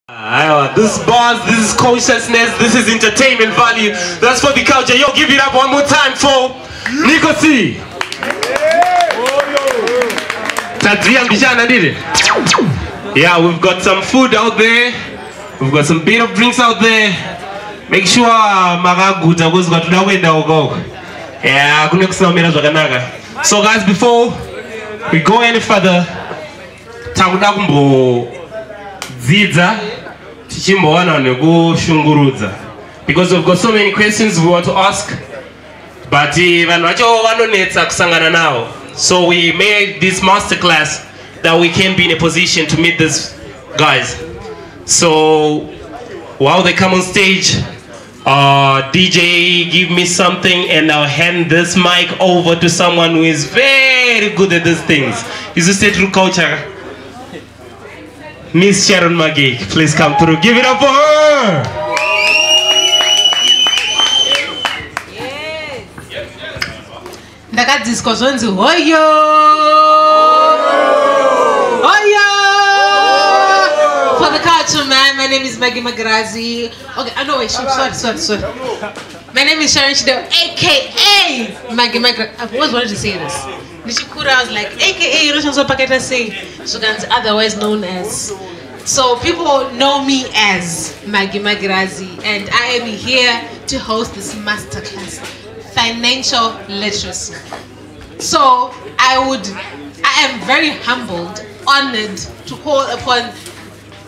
This is bars, this is consciousness, this is entertainment value. That's for the culture. Yo, give it up one more time for Nico C. Yeah, we've got some food out there. We've got some bit of drinks out there. Make sure Magaguta goes got to window go. Yeah, so guys, before we go any further, because we've got so many questions we want to ask, but so we made this masterclass that we can be in a position to meet these guys. So while they come on stage, DJ give me something and I'll hand this mic over to someone who is very good at these things. He's a state through culture. Miss Sharon Maggie, please come through. Give it up for her! Yes. For the culture, man, my name is Maggie Magarazi. Okay, I know, wait, sorry. My name is Sharon Shido, aka Maggie Magarazi. I've always wanted to say this. Nishikura, I was like, aka Roshanzo Paketa say, otherwise known as. So people know me as Maggie Magarazi, and I am here to host this masterclass, financial literacy. So I am very humbled, honored to call upon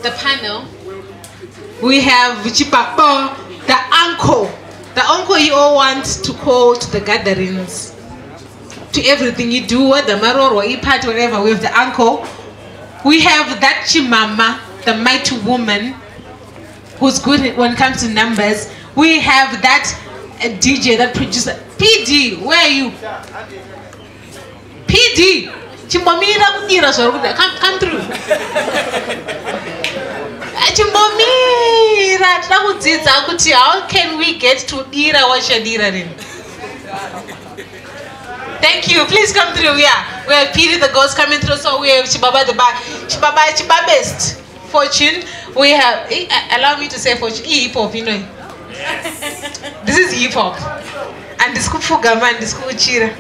the panel. We have Vichipapa, the uncle you all want to call to the gatherings, to everything you do, the maror or ipat, whatever. We have the uncle. We have that Chimama, the mighty woman, who's good when it comes to numbers. We have that DJ, that producer. PD, where are you? PD, come through. How can we get to Dira Washadira? Thank you. Please come through. Yeah, we have Piri the ghost coming through. So we have Chibaba the back. Chibaba best fortune. We have. Allow me to say fortune. Hip hop, you know. This is hip hop. And this Kufuga man, this Kuchira.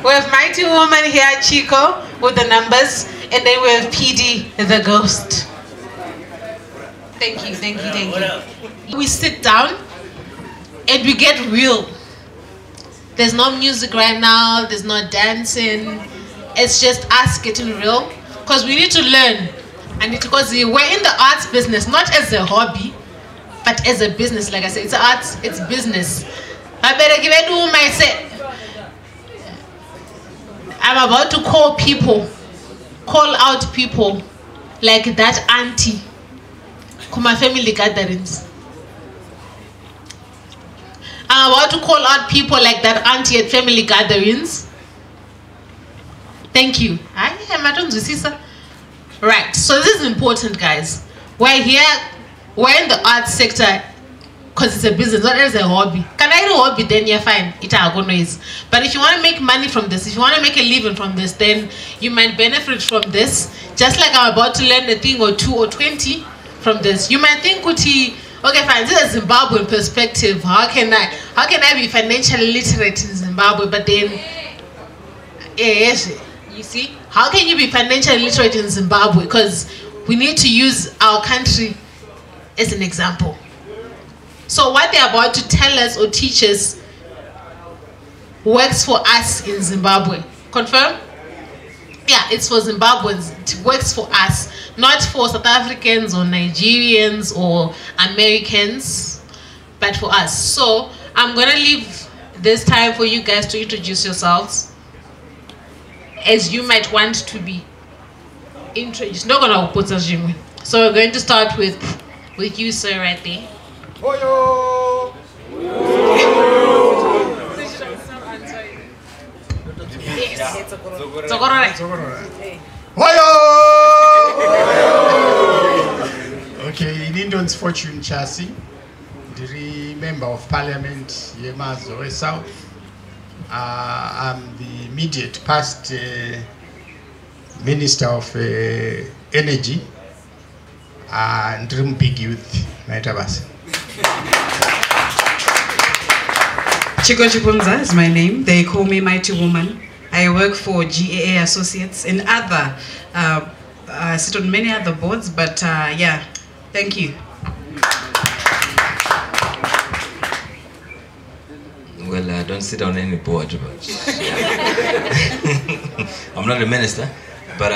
We have mighty woman here, Chico, with the numbers, and then we have PD the ghost. Thank you. We sit down and we get real. There's no music right now, there's no dancing. It's just us getting real. Because we need to learn. And because we're in the arts business, not as a hobby, but as a business. Like I said, it's arts, it's business. I better give it to myself. I'm about to call out people like that auntie to my family gatherings. I'm about to call out people like that auntie at family gatherings. Thank you. Right, so this is important, guys. We're here, we're in the arts sector because it's a business, not as a hobby. Can I do a hobby? Then you're fine. But if you want to make money from this, if you want to make a living from this, then you might benefit from this. Just like I'm about to learn a thing or 2 or 20 from this. You might think, okay, fine, this is a Zimbabwean perspective. How can I be financially literate in Zimbabwe? But then, yes, you see, how can you be financially literate in Zimbabwe? Because we need to use our country as an example. So what they're about to tell us or teach us works for us in Zimbabwe. Confirm? Yeah, it's for Zimbabweans. It works for us, not for South Africans or Nigerians or Americans, but for us. So I'm gonna leave this time for you guys to introduce yourselves as you might want to be introduced. Not gonna put us in. So we're going to start with you, sir, right there. Okay, in Indon's Fortune Chassis, the member of Parliament, Yemazo South. I'm the immediate past Minister of Energy. Dream Big Youth. Chiko Chipunza is my name. They call me Mighty Woman. I work for GAA Associates and other, I sit on many other boards, but yeah, thank you. Well, I don't sit on any board, but I'm not a minister. But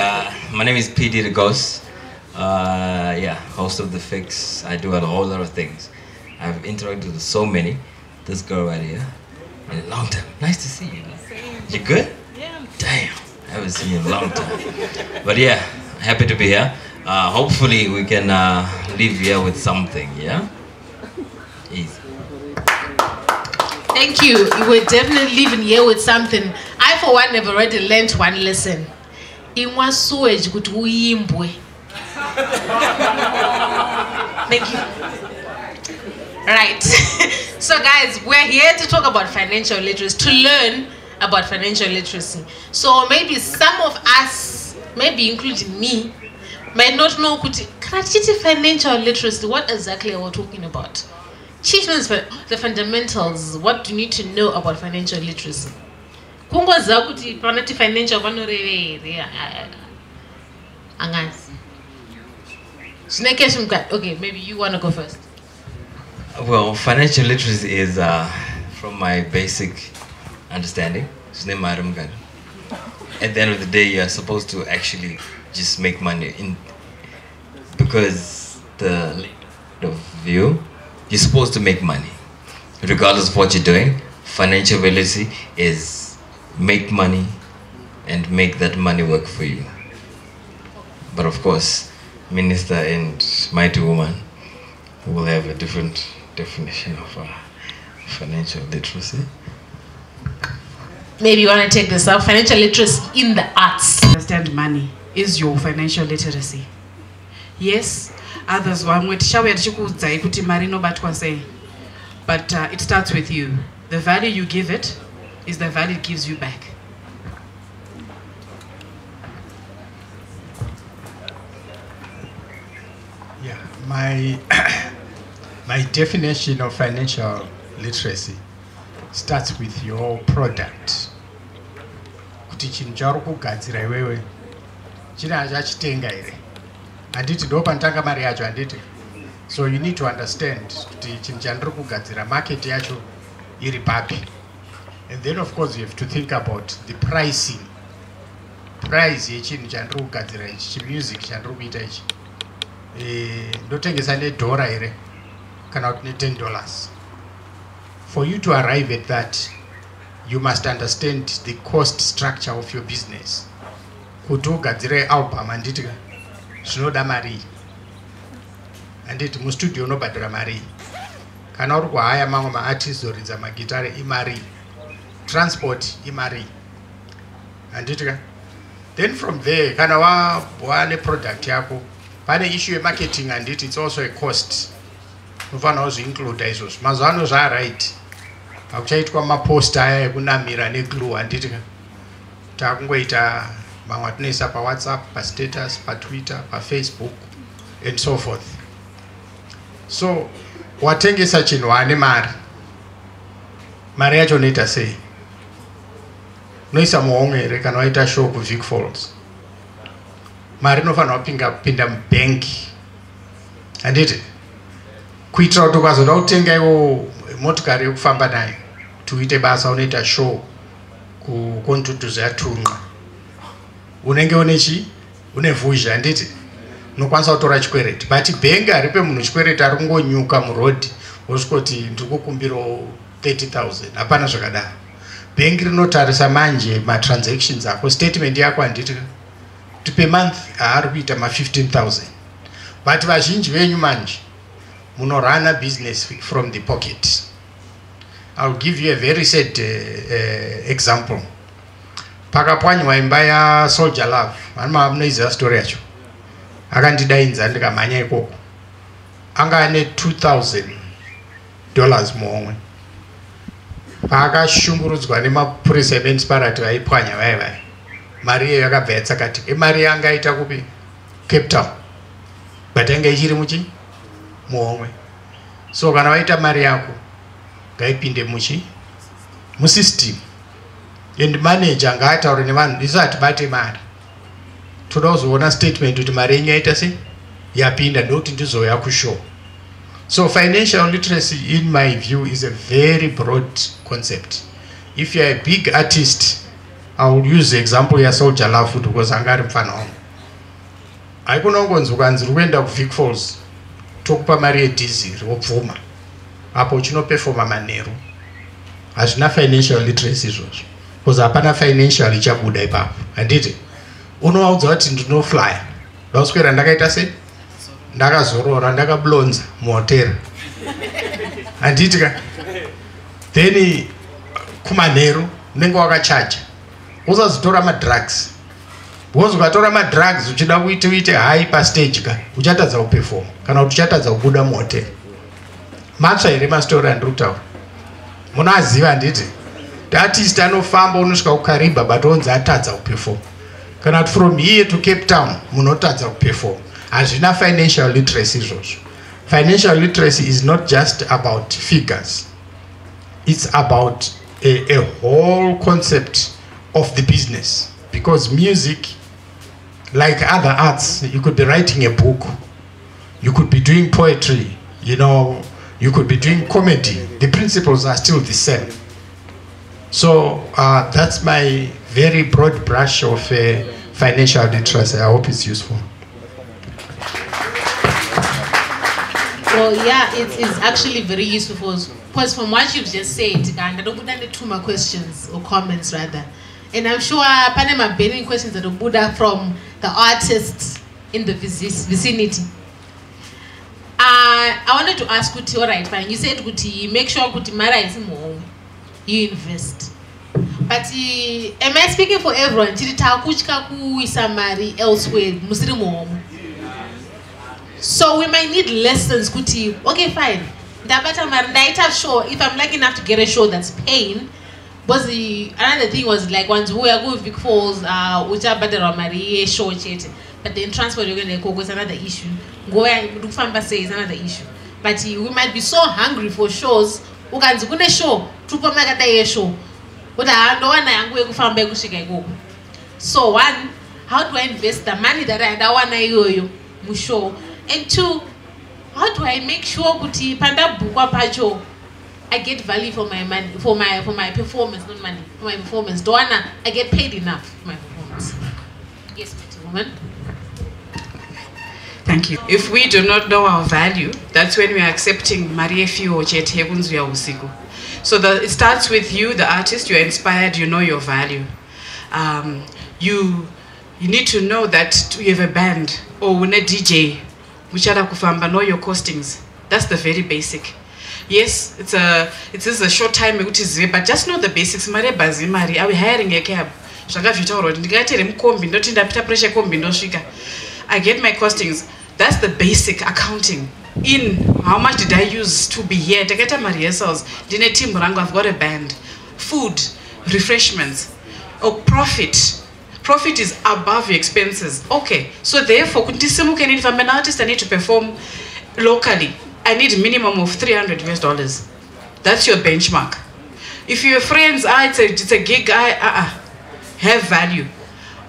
my name is PD the Ghost. Yeah, host of The Fix. I do a whole lot of things. I've interacted with so many. This girl right here, in a long time. Nice to see you. You good? Yeah. Damn, I haven't seen you in a long time. But yeah, happy to be here. Hopefully we can leave here with something, yeah? Easy. Thank you. You were definitely leaving here with something. I, for one, have already learned one lesson. Inwa sewage good uyimbwe. Thank you. Right. So guys, we're here to talk about financial literacy, to learn about financial literacy. So maybe some of us, maybe including me, might not know financial literacy, what exactly are we talking about? The fundamentals, what do you need to know about financial literacy? Okay, maybe you want to go first. Well, financial literacy is, from my basic understanding, at the end of the day, you're supposed to actually just make money because the view, you're supposed to make money. Regardless of what you're doing, financial literacy is make money and make that money work for you. But of course, Minister and Mighty Woman will have a different definition of financial literacy. Maybe you want to take this up. Financial literacy in the arts. Understand money is your financial literacy. Yes, others but it starts with you. The value you give it is the value it gives you back. Yeah, my definition of financial literacy starts with your product. Kuti chinhu chauri kugadzira iwewe chine achachitenga here, handiti ndo panotanga mari yacho, handiti. So you need to understand kuti chinhu chandiri kugadzira market yacho iri papi. And then of course you have to think about the pricing. Price yechinhu chandiri kugadzira ichi, chimusic chandiri kuita ichi, ndotengesa nedhora here kana kuti $10. For you to arrive at that, you must understand the cost structure of your business. Kuti ugadzire album handiti zvinoda mari, handiti mustudio unobhadhara mari, kana uri kuhaya mamwe maartists oridza magitare imari, transport imari, handiti. Then from there, kana wane product yako, pane issue ye marketing, handiti, it's also a cost. Unofanira kuzviinclude izvozvo. Mazuva ano right. Hakuchaitwa maposta aya ekunamira neglue, handiti. Takungoita mamwe atinoisa paWhatsApp, pastatus, paTwitter, paFacebook and so forth. So watengesa chinhu ane mari, mari yacho unoita sei? Unoisa muhomwe here kana waita show kuVic Falls, mari inofanira kupinda mubanki, handiti, kuitira kuti ukazoda kutenga iwo motokari yekufamba nayo kuti uite basa, unoita show kukontutuzo yaTunga, unenge une vhuzha, handiti, unokwanisa kutora chikwereti. But bhengi haripe munhu chikwereti ari kungonyuka murodhi wosvikoti ndiri kukumbirawo 30,000, hapana zvakadaro. Bhengi rinotarisa manje matransactions ako, statement yako, handiti, kuti per month haari kuita ma15,000. But vazhinji venyu manje run a business from the pocket. I'll give you a very sad example. Pakapwanywa imba yaSoldier Love, vanhu munoiziva story yacho. Akandidainza ndikamhanya ikoko, anga ane $2,000 muhomwe. Paakashungurudzwa nemapurisa emunicipality vaipwanya vai, mari iyoyo yakabva yatsakatika. Mari yanga aita kupi? Cape Town. but yanga ichiri muhomwe. So kana waita mari yako ngaipinde musystem, and manager ngaataure nevanhu isu hatibate mari, toda kuzoona statement kuti mari yenyu yaita sei yapinda, ndokuti ndizouya kushow. So financial literacy in my view is a very broad concept. If you are a big artist, I will use the example ya Soldier Love because angari mfano wangu. Haikuna ngonzi ukanzi ruenda ku Vic Falls tokupa mari yediziri wobvuma apo uchinoperforma manheru. Hazvina financial literacy izvozvo because hapana financial ichabuda ipapo. Handiti unovaudza kuti ndinoflya ndaswera ndakaita sei ndakazorora ndakablonza muhotera. Handiti ka then kumanheru unenge wakachaja usazotora madrugs, because ukatora madrugs uchida uite high pastage ka uchatadza kuperform kana kuti uchatadza kubuda muhotera. Matsva here mastori andiri kutaura, munoaziva handiti? Artist anofamba unosvika kukariba but onzi atadza kuperform, kana kuti from here to Cape Town munotadza kuperform. Hazvina financial literacy izvozvo. Financial literacy is not just about figures, it's about a whole concept of the business, because music, like other arts, you could be writing a book, you could be doing poetry, you know, you could be doing comedy. The principles are still the same. So that's my very broad brush of financial literacy. I hope it's useful. Well, yeah, it is actually very useful because from what you've just said, and I don't put any two more questions or comments rather. And I'm sure Panama burning questions that Buddha from the artists in the vicinity. I wanted to ask Kuti, all right, fine. You said Kuti, make sure Kuti Mara is more, you invest. But am I speaking for everyone? Chiritakuchkaku isamari elsewhere, Muslim. So we might need lessons, Kuti. Okay, fine. Show, if I'm lucky enough to get a show that's paying. But another thing was like once we are going to Vic Falls, which are better on my show, but then transport you're going to go is another issue. Go and do fan say is another issue. But we might be so hungry for shows. We can do a show, Tupa Magata show. But I don't want to go fan go. So one, how do I invest the money that I don't want to show? And two, how do I make sure Kuti Panda Bukwa Pacho I get value for my money, for my performance, not money, for my performance. Doana, I get paid enough for my performance. Yes, Mr. Woman. Thank you. If we do not know our value, that's when we are accepting Mariefi or Chetegunzia Usiku. So it starts with you, the artist. You're inspired. You know your value. You need to know that you have a band or when a DJ, which are kufamba, know your costings. That's the very basic. Yes, it is a short time, but just know the basics. Are we hiring a cab? I get my costings. That's the basic accounting. In how much did I use to be here? I've got a band. Food, refreshments, or profit. Profit is above your expenses. Okay, so therefore, if I'm an artist, I need to perform locally. I need a minimum of $300 US. That's your benchmark. If your friends, it's a gig, have value.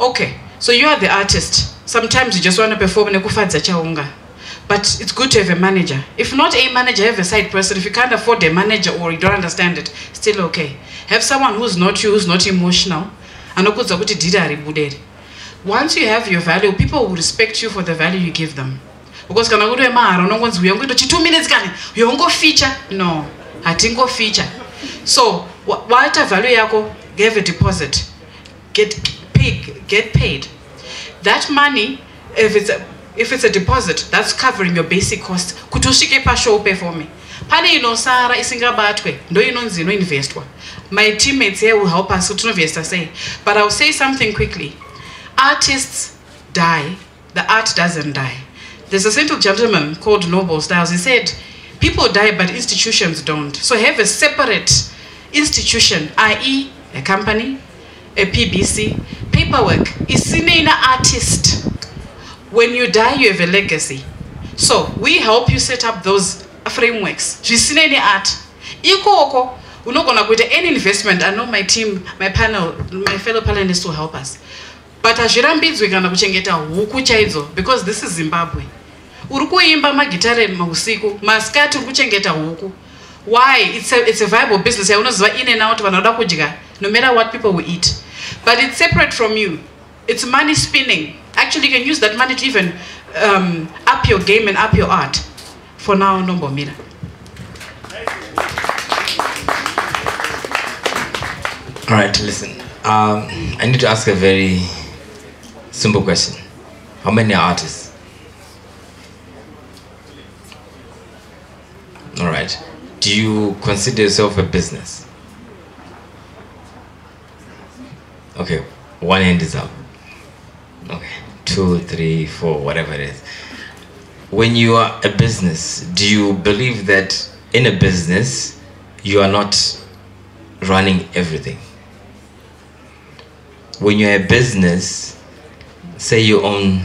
Okay, so you are the artist. Sometimes you just want to perform in a kufadza chaunga. But it's good to have a manager. If not a manager, have a side person. If you can't afford a manager or you don't understand it, still okay. Have someone who's not you, who's not emotional. Once you have your value, people will respect you for the value you give them. Because kana kuti emaharo nongonzi uyo ngoita 2 minutes kani uyo ngo feature no hatingo feature. So what value yako, give a deposit, get paid. That money, if it's a deposit, that's covering your basic cost. Kutushike pa show pay for me. Pane inosara isingabatwe ndo inonzi no investwa. My teammates here will help us to invest say. But I'll say something quickly. Artists die, the art doesn't die. There's a simple gentleman called Noble Styles. He said, people die, but institutions don't. So have a separate institution, i.e. a company, a PBC, paperwork. Is an artist. When you die, you have a legacy. So we help you set up those frameworks. Zvisina any art. Ikoko unogona kuita any investment. I know my team, my panel, my fellow panelists will help us. But azvirambidzwi kana kuchengeta huku chaidzo, because this is Zimbabwe. Uri kuimba magitare mausiku, masikati uri kuchengeta huku. Why? It's a viable business. Unoziva in and out vanoda kudya, no matter what people will eat. But it's separate from you. It's money spinning. Actually, you can use that money to even up your game and up your art. For now, no more mira. All right, listen. I need to ask a very simple question. How many are artists? All right. Do you consider yourself a business? Okay, one hand is up. Okay, 2, 3, 4, whatever it is. When you are a business, do you believe that in a business, you are not running everything? When you're a business, say you own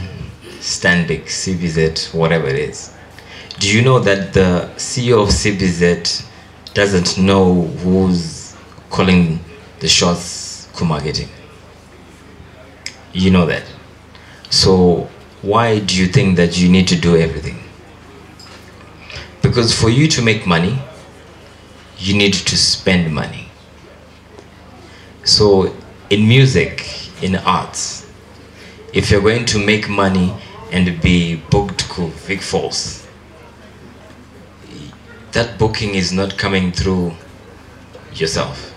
Stanbic, CBZ, whatever it is, do you know that the CEO of CBZ doesn't know who's calling the shots co-marketing? You know that. So why do you think that you need to do everything? Because for you to make money, you need to spend money. So in music, in arts, if you're going to make money and be booked to Vic Falls, that booking is not coming through yourself.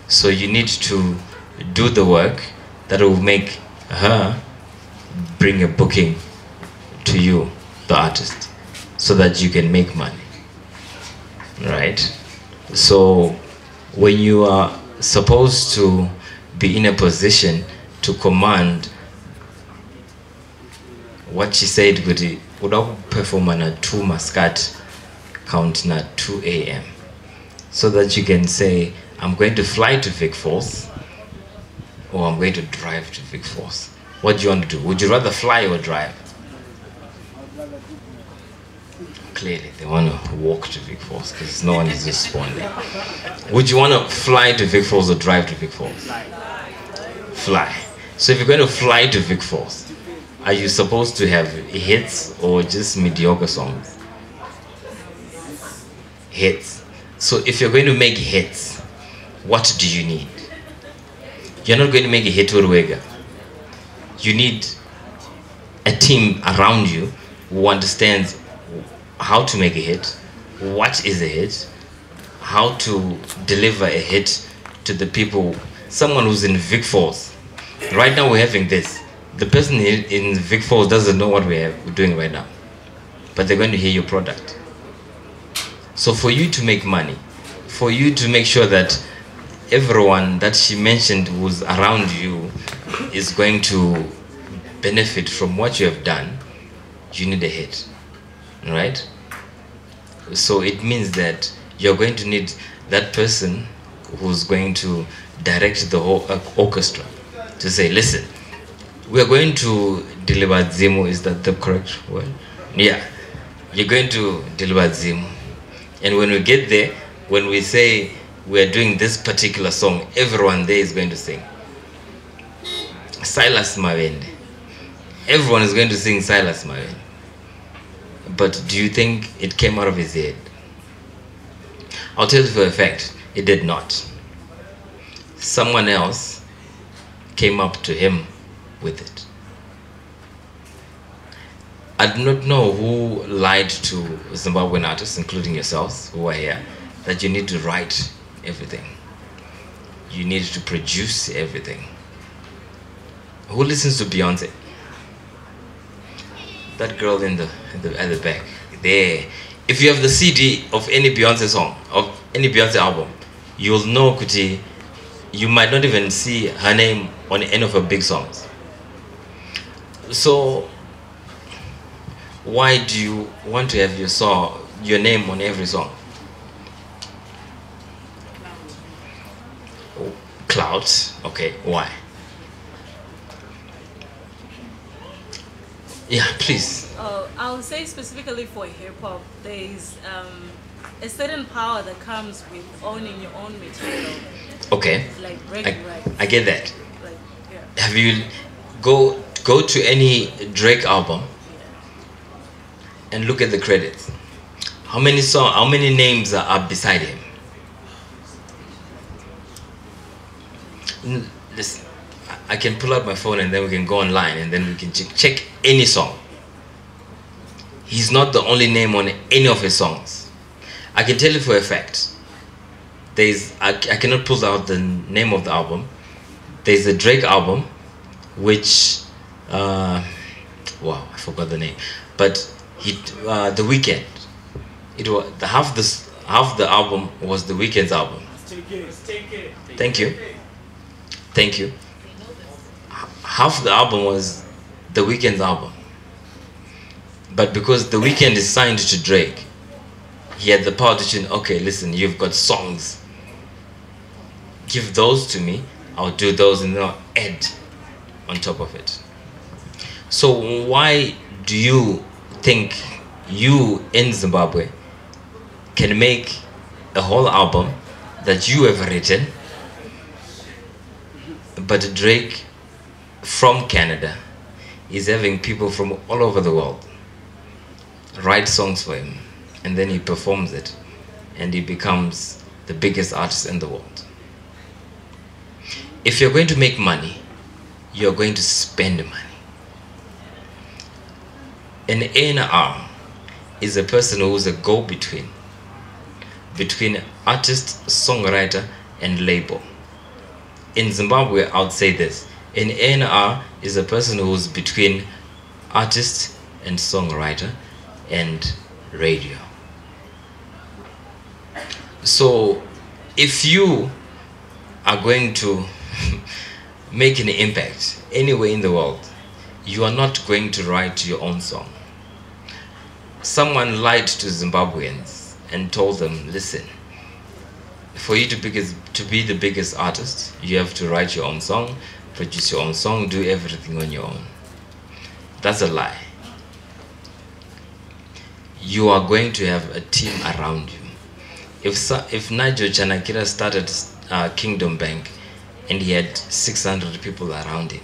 So you need to do the work that will make her bring a booking to you, the artist, so that you can make money, right? So when you are supposed to be in a position to command what she said, would perform on a 2 Muscat count na 2 a.m. so that you can say, I'm going to fly to Vic Falls or I'm going to drive to Vic Falls. What do you want to do? Would you rather fly or drive? Clearly, they want to walk to Vic Falls because no one is responding. Would you want to fly to Vic Falls or drive to Vic Falls? Fly. So if you're going to fly to Vic Falls, are you supposed to have hits or just mediocre songs? Hits. So if you're going to make hits, what do you need? You're not going to make a hit with Wega. You need a team around you who understands how to make a hit, what is a hit, how to deliver a hit to the people. Someone who's in Vic Falls. Right now we're having this. The person in Vic Falls doesn't know what we're doing right now, but they're going to hear your product. So for you to make money, for you to make sure that everyone that she mentioned who's around you is going to benefit from what you have done, you need a hit, right? So it means that you're going to need that person who's going to direct the whole orchestra to say, listen, we are going to deliver Zimu. Is that the correct word? Yeah, you're going to deliver Zimu. And when we get there, when we say we are doing this particular song, everyone there is going to sing Silas Mawende. Everyone is going to sing Silas Mawende. But do you think it came out of his head? I'll tell you for a fact, it did not. Someone else came up to him with it. I do not know who lied to Zimbabwean artists, including yourselves who are here, that you need to write everything. You need to produce everything. Who listens to Beyonce? That girl at the back there. If you have the CD of any Beyonce song, of any Beyonce album, you'll know Kuti. You might not even see her name on any of her big songs. So why do you want to have your name on every song? Clouds. Okay, why? Yeah, please. I'll say specifically for hip hop, there's a certain power that comes with owning your own material. Okay. Like bragging rights. I get that. Like, yeah. Have you go to any Drake album and look at the credits? How many names are beside him? Listen, I can pull out my phone and then we can go online and then we can check any song. He's not the only name on any of his songs. I can tell you for a fact. I cannot pull out the name of the album. There's a Drake album, which wow, I forgot the name. But The Weeknd. It was half the album was The Weeknd's album. Thank you. Thank you. Half the album was The Weeknd's album. But because The Weeknd is signed to Drake, he had the power to say, okay, listen, you've got songs. Give those to me, I'll do those and then I'll add on top of it. So why do you think you in Zimbabwe can make a whole album that you have written, but Drake from Canada is having people from all over the world write songs for him, and then he performs it and he becomes the biggest artist in the world? If you're going to make money, you're going to spend money. An A&R is a person who's a go-between between artist, songwriter, and label. In Zimbabwe, I would say this: an A&R is a person who's between artist and songwriter and radio. So if you are going to make an impact anywhere in the world, you are not going to write your own song. Someone lied to Zimbabweans and told them, listen, for you to be the biggest artist, you have to write your own song, produce your own song, do everything on your own. That's a lie. You are going to have a team around you. If Nigel Chanakira started Kingdom Bank and he had 600 people around him,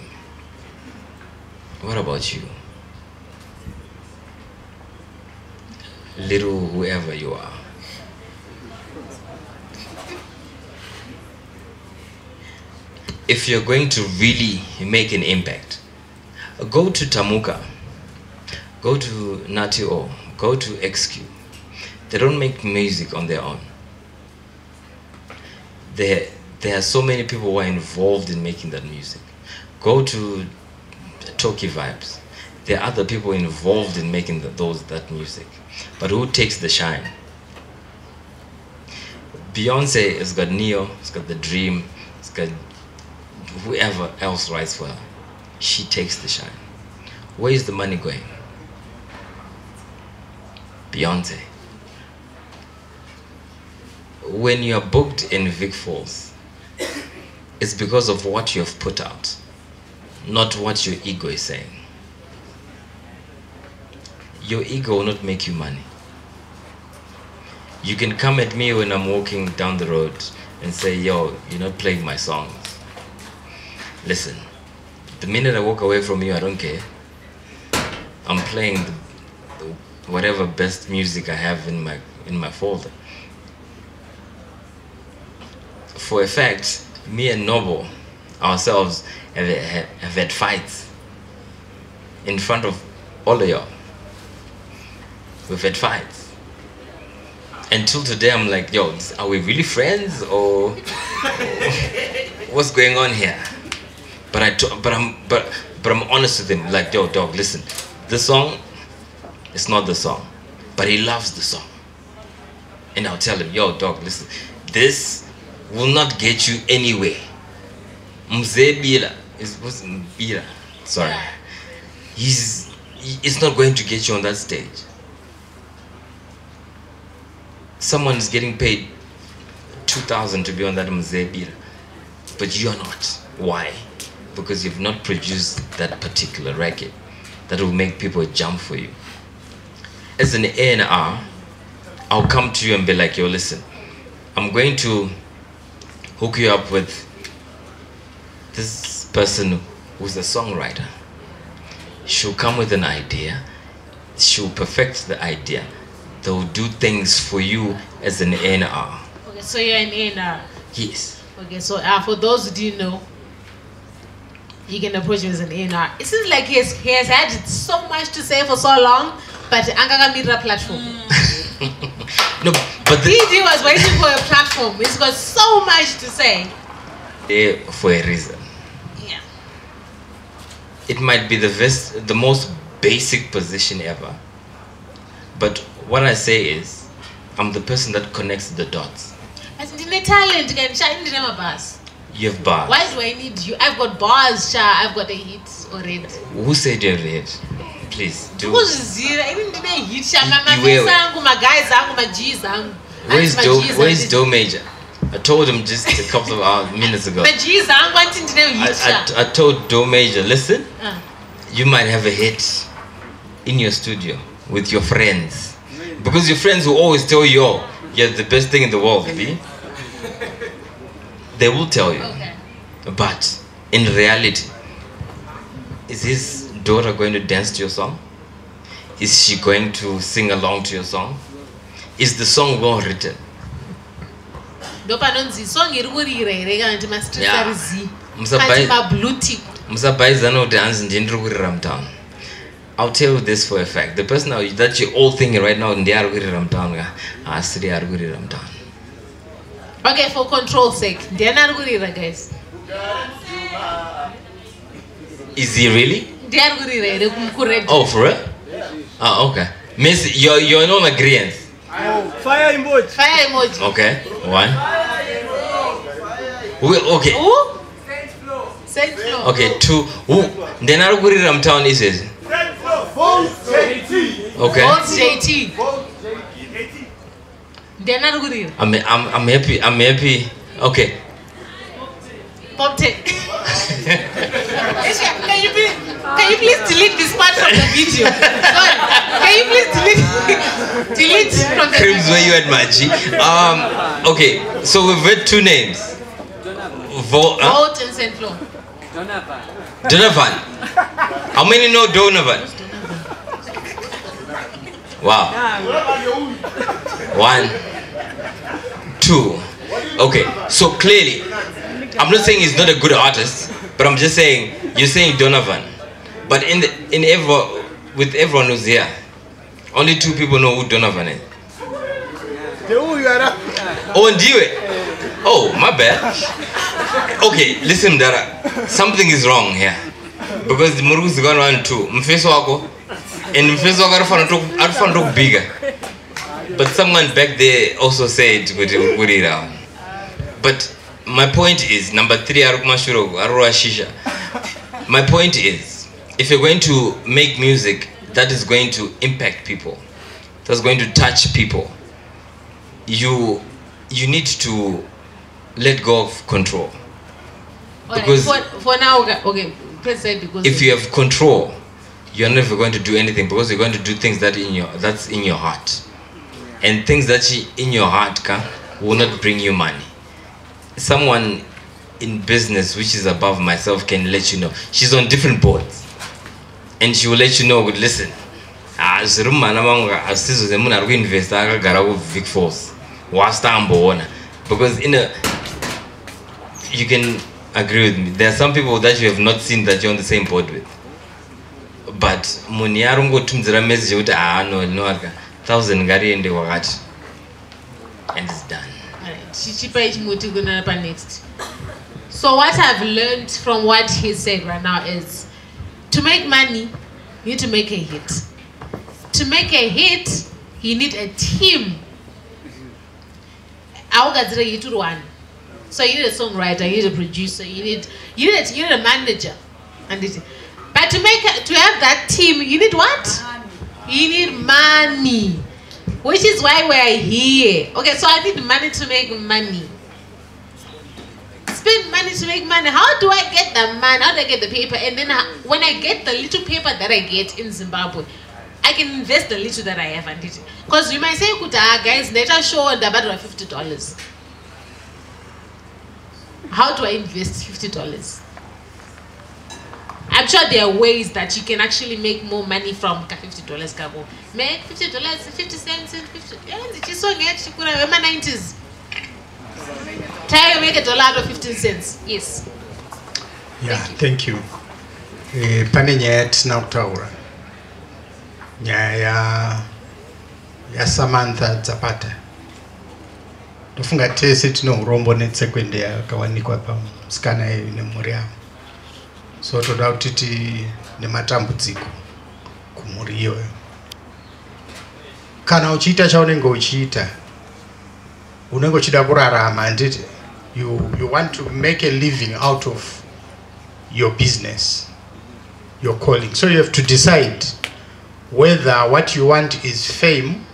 what about you? Little whoever you are. If you're going to really make an impact, go to Tamuka, go to Nati O, go to XQ. They don't make music on their own. There are so many people who are involved in making that music. Go to Toki Vibes. There are other people involved in making that music. But who takes the shine? Beyonce has got Neo, it's got The Dream, it's got whoever else writes for her. She takes the shine. Where is the money going? Beyonce. When you are booked in Vic Falls, it's because of what you have put out, not what your ego is saying. Your ego will not make you money. You can come at me when I'm walking down the road and say, yo, you're not playing my songs. Listen, the minute I walk away from you, I don't care. I'm playing whatever best music I have in my folder. For a fact, me and Noble ourselves have had fights in front of all of y'all. We've had fights. Until today, I'm like, yo, are we really friends or what's going on here? But I'm honest with him. Like, yo, dog, listen, this song is not the song, but he loves the song. And I'll tell him, yo, dog, listen, this will not get you anywhere. Mzee Bila, what's Bila? Sorry, it's not going to get you on that stage. Someone is getting paid 2,000 to be on that Mzee Bila, but you're not. Why? Because you've not produced that particular record that will make people jump for you. as an A&R, I'll come to you and be like, yo, listen, I'm going to hook you up with this person who's a songwriter. She'll come with an idea. She'll perfect the idea. They'll do things for you as an A&R. Okay, so you're an A&R. Yes. Okay, so for those who didn't know, you can approach him as an A&R. It seems like he has had so much to say for so long, but Angaga Mira platform. No, but he was waiting for a platform. He's got so much to say. For a reason. Yeah. It might be the most basic position ever. But what I say is, I'm the person that connects the dots. As in the talent, can shine the name of bars. You have bars. Why do I need you? I've got bars, Sha. I've got a hit already. Who said you have a hit? Please do. Who's zero? I didn't need a hit, Sha. My guys, my G's, Where's Joe Major? I told him just a couple of minutes ago. My G's, I'm wanting to know hit, Sha. I told Joe Major, listen, you might have a hit in your studio with your friends. Because your friends will always tell you, oh, you're the best thing in the world, B. They will tell you. Okay. But in reality, is his daughter going to dance to your song? Is she going to sing along to your song? Is the song well written? I'll tell you this for a fact. The person that you're all thinking right now, they are going to Ramtown. Okay, for control's sake, they're not good, guys. Is he really? They are good. Oh, for real? Oh, okay. Miss, you're in all agreement. Fire emoji. Fire emoji. Okay, one. Okay. Who? Saint Flo. Okay, two. Who? They're not good in Ramtown, is it? Okay. Both JT. They're not good. I'm happy. I'm happy. Okay. Pop tech. Can you please delete this part from the video? Sorry. Can you please delete from the Crims, video? where you at, Maji? Okay, so we've read two names. Vote and Saint Flo. Donovan. How many know Donovan? Wow. 1, 2. Okay, so clearly, I'm not saying he's not a good artist, but I'm just saying you're saying Donovan. But with everyone who's here, only 2 people know who Donovan is. Oh, and you? Oh, my bad. Okay, listen, Dara. Something is wrong here. Because the Murugu is going on too. Mfeso wako. And Mfeso wako arufan look bigger. But someone back there also said Gurira. But my point is, number 3, Arukmashuro, Arua Shisha. My point is, if you're going to make music that is going to impact people, that's going to touch people, you need to let go of control. Because for now, okay, because if you have control, you're never going to do anything, because you're going to do things that's in your heart, and things that in your heart will not bring you money. Someone in business which is above myself can let you know. She's on different boards, and she will let you know. Listen, Vic Falls, because you can agree with me. There are some people that you have not seen that you're on the same board with. But Muniarungo Tumzera message no 1,000 gari and wakati. And it's done. Next. So what I've learned from what he said right now is, to make money, you need to make a hit. To make a hit, you need a team. So you need a songwriter, you need a producer, you need a manager, but to have that team, you need what? You need money, which is why we're here. Okay, so I need money to make money. Spend money to make money. How do I get the money? How do I get the paper? And then when I get the little paper that I get in Zimbabwe, I can invest the little that I have and it. Because you might say, guys, let us show the battle of $50. How do I invest $50? I'm sure there are ways that you can actually make more money from $50. Kabo. Make $50, 50 cents, and 50. Just so get you could have 90s. Try to make a dollar out of 15 cents. Yes. Yeah, thank you. Pane nyaya tina kutaura. Nyaya ya Samantha Zapata. Ndofunga tese tino urombo netsekwende yakawanikwa pamusikana nemhuri yavo. So toda kuti nematambudziko kumhuri iyoyo. Kana uchiita chaunenge uchiita, unenge uchida kurarama, handiti? You want to make a living out of your business, your calling. So you have to decide whether what you want is fame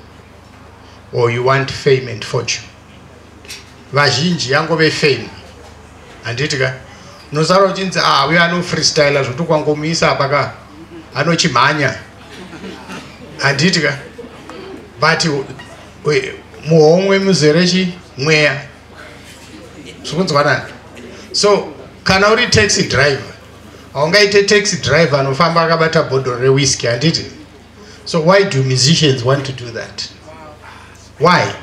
or you want fame and fortune. Vazhinji yangove fame, handiti ka? Nosara uchinzi we are no freestyler zvoto kwangomisa apaka anochimhanya, handiti ka? But muhomwe muzerechi mweya zvikunzwanana. So kana uri taxi driver, haungaite taxi driver anofamba akabata bhodhoro rewhisky, handiti? So why do musicians want to do that? Why?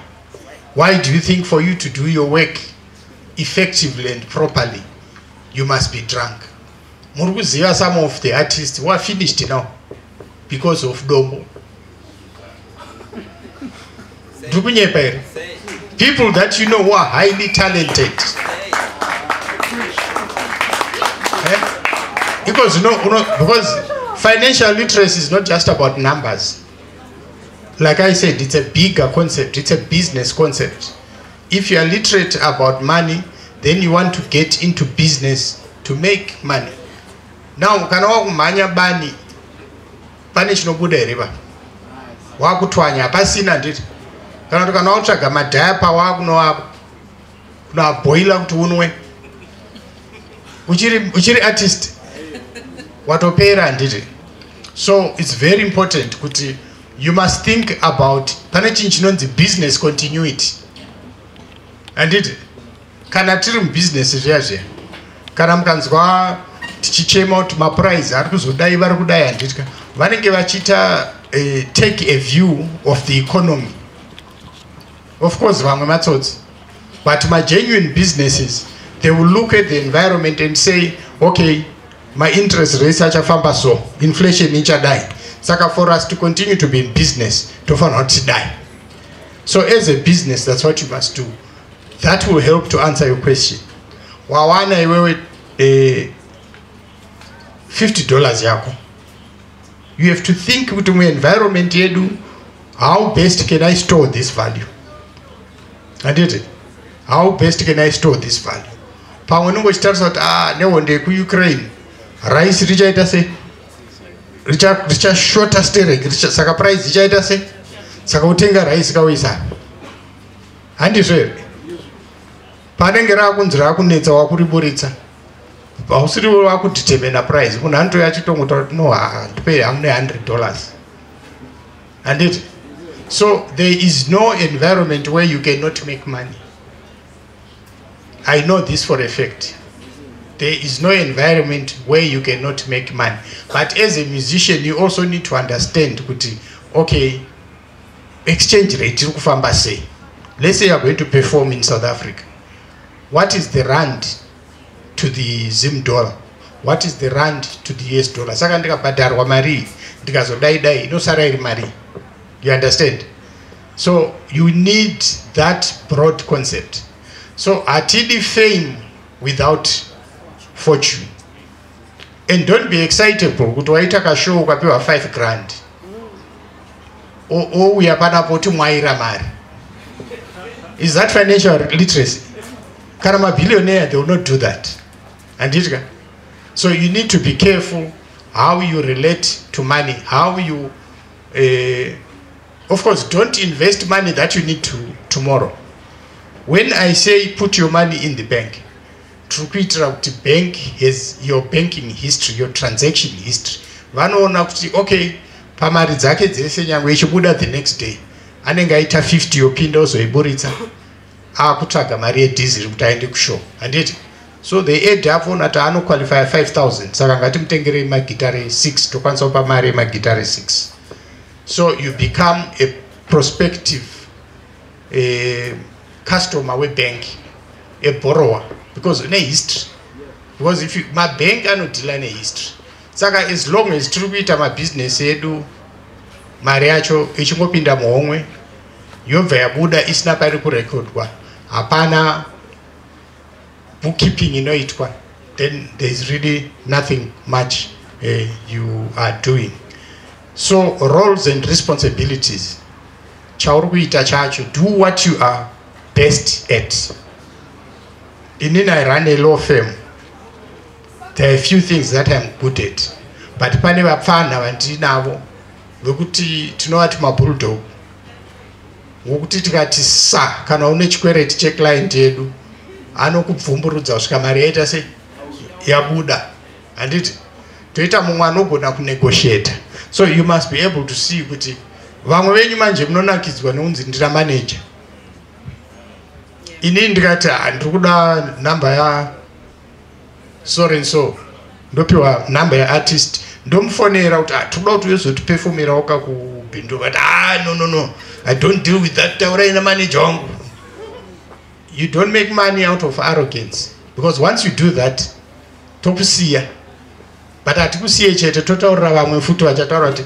Why do you think for you to do your work effectively and properly, you must be drunk? Murukuziva some of the artists who are finished now because of Domo. People that you know who are highly talented. Because because financial literacy is not just about numbers. Like I said, it's a bigger concept. It's a business concept. If you are literate about money, then you want to get into business to make money. Now, kana wakumhanya bani, pane chinobuda here pa. Wakutwanya pasina nditi. Kana watsvaga madhayapa wakunoabhoila kuti unwe. Uchiri artist. Watopera nditi. So it's very important kuti you must think about pane chinhu chinonzi business continuity. Handiti? Kana tiri mubusiness zviya kana mukanzwa tichichema kuti mapurize ari kuzodai vari kudai, handiti ka? Vanenge vachiita take a view of the economy. Of course vamwe matsotsi, but my genuine businesses, they will look at the environment and say, okay, my interest rates achafamba so, inflation ichadai, saka for us to continue to be in business tofanira kuti die. So as a business, that's what you must do. That will help to answer your question. Wawana iwewe $50 yako. You have to think kuti mu environment yedu, how best can I store this value? Handiti? How best can I store this value? Pamwe nongochitarisa kuti nehonde kuUkraine, rice richaita se? Richashota stereki, saka price ichaita se? Saka utenga rice kauisa. Handizvo here? Panenge rakunzi rakunetsa wakuriburitsa, hausiri wakudetermina price. Munhu anotoya achitongota kuti no, ndipei hamune $100. Handiti? So there is no environment where you cannot make money. I know this for a fact. There is no environment where you cannot make money. But as a musician, you also need to understand, okay, exchange rate iri kufamba sei. Let's say you are going to perform in South Africa. What is the rand to the Zim dollar? What is the rand to the US dollar? Saka ndikabhadharwa mari, ndikazodai inosara iri mari. You understand? So you need that broad concept. So atidi fame without fortune. And don't be excitable kuti waita kashow ukapiwa 5 grand. Ouya panapo kuti mwaira mari. Is that financial literacy? Kana mabillionaire, they will not do that. And so you need to be careful how you relate to money, how you of course, don't invest money that you need tomorrow. When I say put your money in the bank, the bank has your banking history, your transaction history. Okay, pamari dzake dzese nyangwe ichibuda the next day anenge aita 50 yopinda ozoiburitsa akutsvaga mari yedhiziri kuti aende kushow handiti. So they add up on at ano qualify 5,000 saka ngatimutengere magitare 6 tokwanisa kupa mari magitare 6. So you become a prospective customer webank, a borrower, because in a history. Because if you, my bank anodila in a history. Saka as long as tiri kuita mabusiness edu mari yacho ichingopinda muhomwe yobva yabuda isina pari kurekodwa hapana bookkeeping inoitwa, then there is really nothing much you are doing. So roles and responsibilities, chauri kuita chacho, do what you are best at. Inini I run a law firm. There are a few things that I'm good at, but pane vapfana vandinavo vekuti tinovati mabulldog wokuti tikati sa kana une chikwereti checlient yedu anokubvumburudza kusvika mari yaita sei yabuda handiti toita mumwe anogona kunegotiata. So you must be able to see kuti vamwe venyu manje munonakidzwa neunzi ndira manager. Inini ndikati ndiri kuda namba ya so and so ndopiwa namba ya artist ndomufonera kuti toda kuti uzotipefomera waka kubhindu but no I don't deal with that, taurai na manager wangu. You don't make money out of arrogance, because once you do that tokusiya, but atikusiye chete totaurira vamwe futi vachataura kuti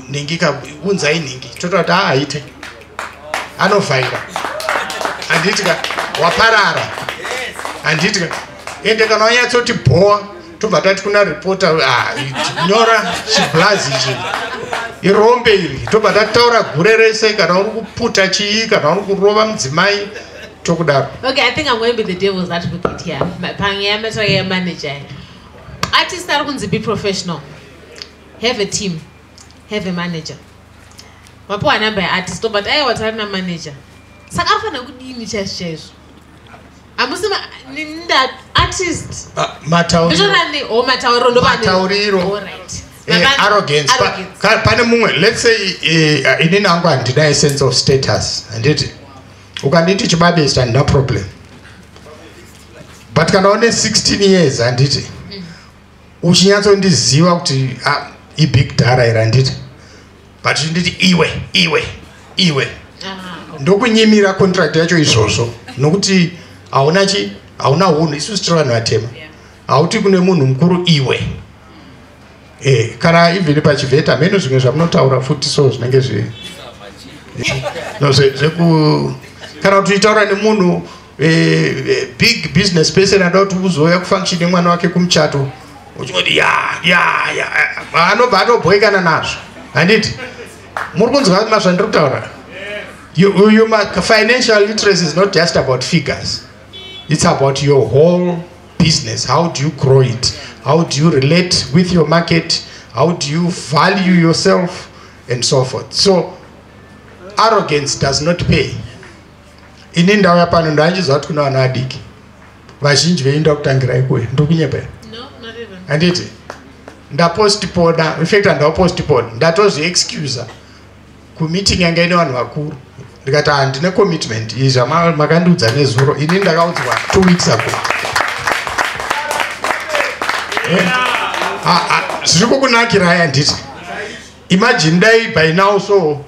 ningika unzai ningi totaura kuti aite anovhaira handitika waparara handitika ende kana wanyatsoti bhoa tobva tati kuna reporter nyora chiblazi ichi irombe iri tobva tataura gure rese kana uri kuputa chii kana uri kurova mudzimai tokudaro. Okay, I think I'm going to be the devil's advocate here. Panyamato manager. Artists are going to be professional. Have a team. Have a manager. Mapo anamba ya artist, but I was a manager. Sakafa na kudini chezo. Amusema ninda artist. Matauriro. Alright. Arrogance. Pane mumwe, let's say inini angu handina a sense of status. Anditi. Ukanditi chibabe is no problem. But kana one 16 years handiti. Uchinyatso ndiziva kuti big dara ira handiti. But nditi iwe. Ndokunyimira contract yacho izvozvo nokuti hauna chi hauna hunhu isusu tiri vanhu vatema hauti kune munhu mukuru iwe kana even pachivheta meno zvimwe zvamunotaura futi so zvinenge zveku kana kuti itaura nemunhu big business person anoda kuti uzouya kufunction nemwana wake kumuchato uchingoti anobva atobhoikana nazvo handiti muri kunzwa kuti mazvandiri kutaura. Financial literacy is not just about figures. It's about your whole business. How do you grow it? How do you relate with your market? How do you value yourself? And so forth. So, arrogance does not pay. Ini ndau yapano ndanjizwa kuti kuna vana vadiki vazhinji veinda kutangira ikweyo ndokunyepera. No, not even. Handiti ndapostpona, in fact ndapostpona ndatozviexcusa kumeeting yanga ine vanhu vakuru ndikati handine commitment izva makandiudza nezuro ini ndakaudzwa 2 weeks ago. Zviri kukunakira haya handiti. Imagine dai by now so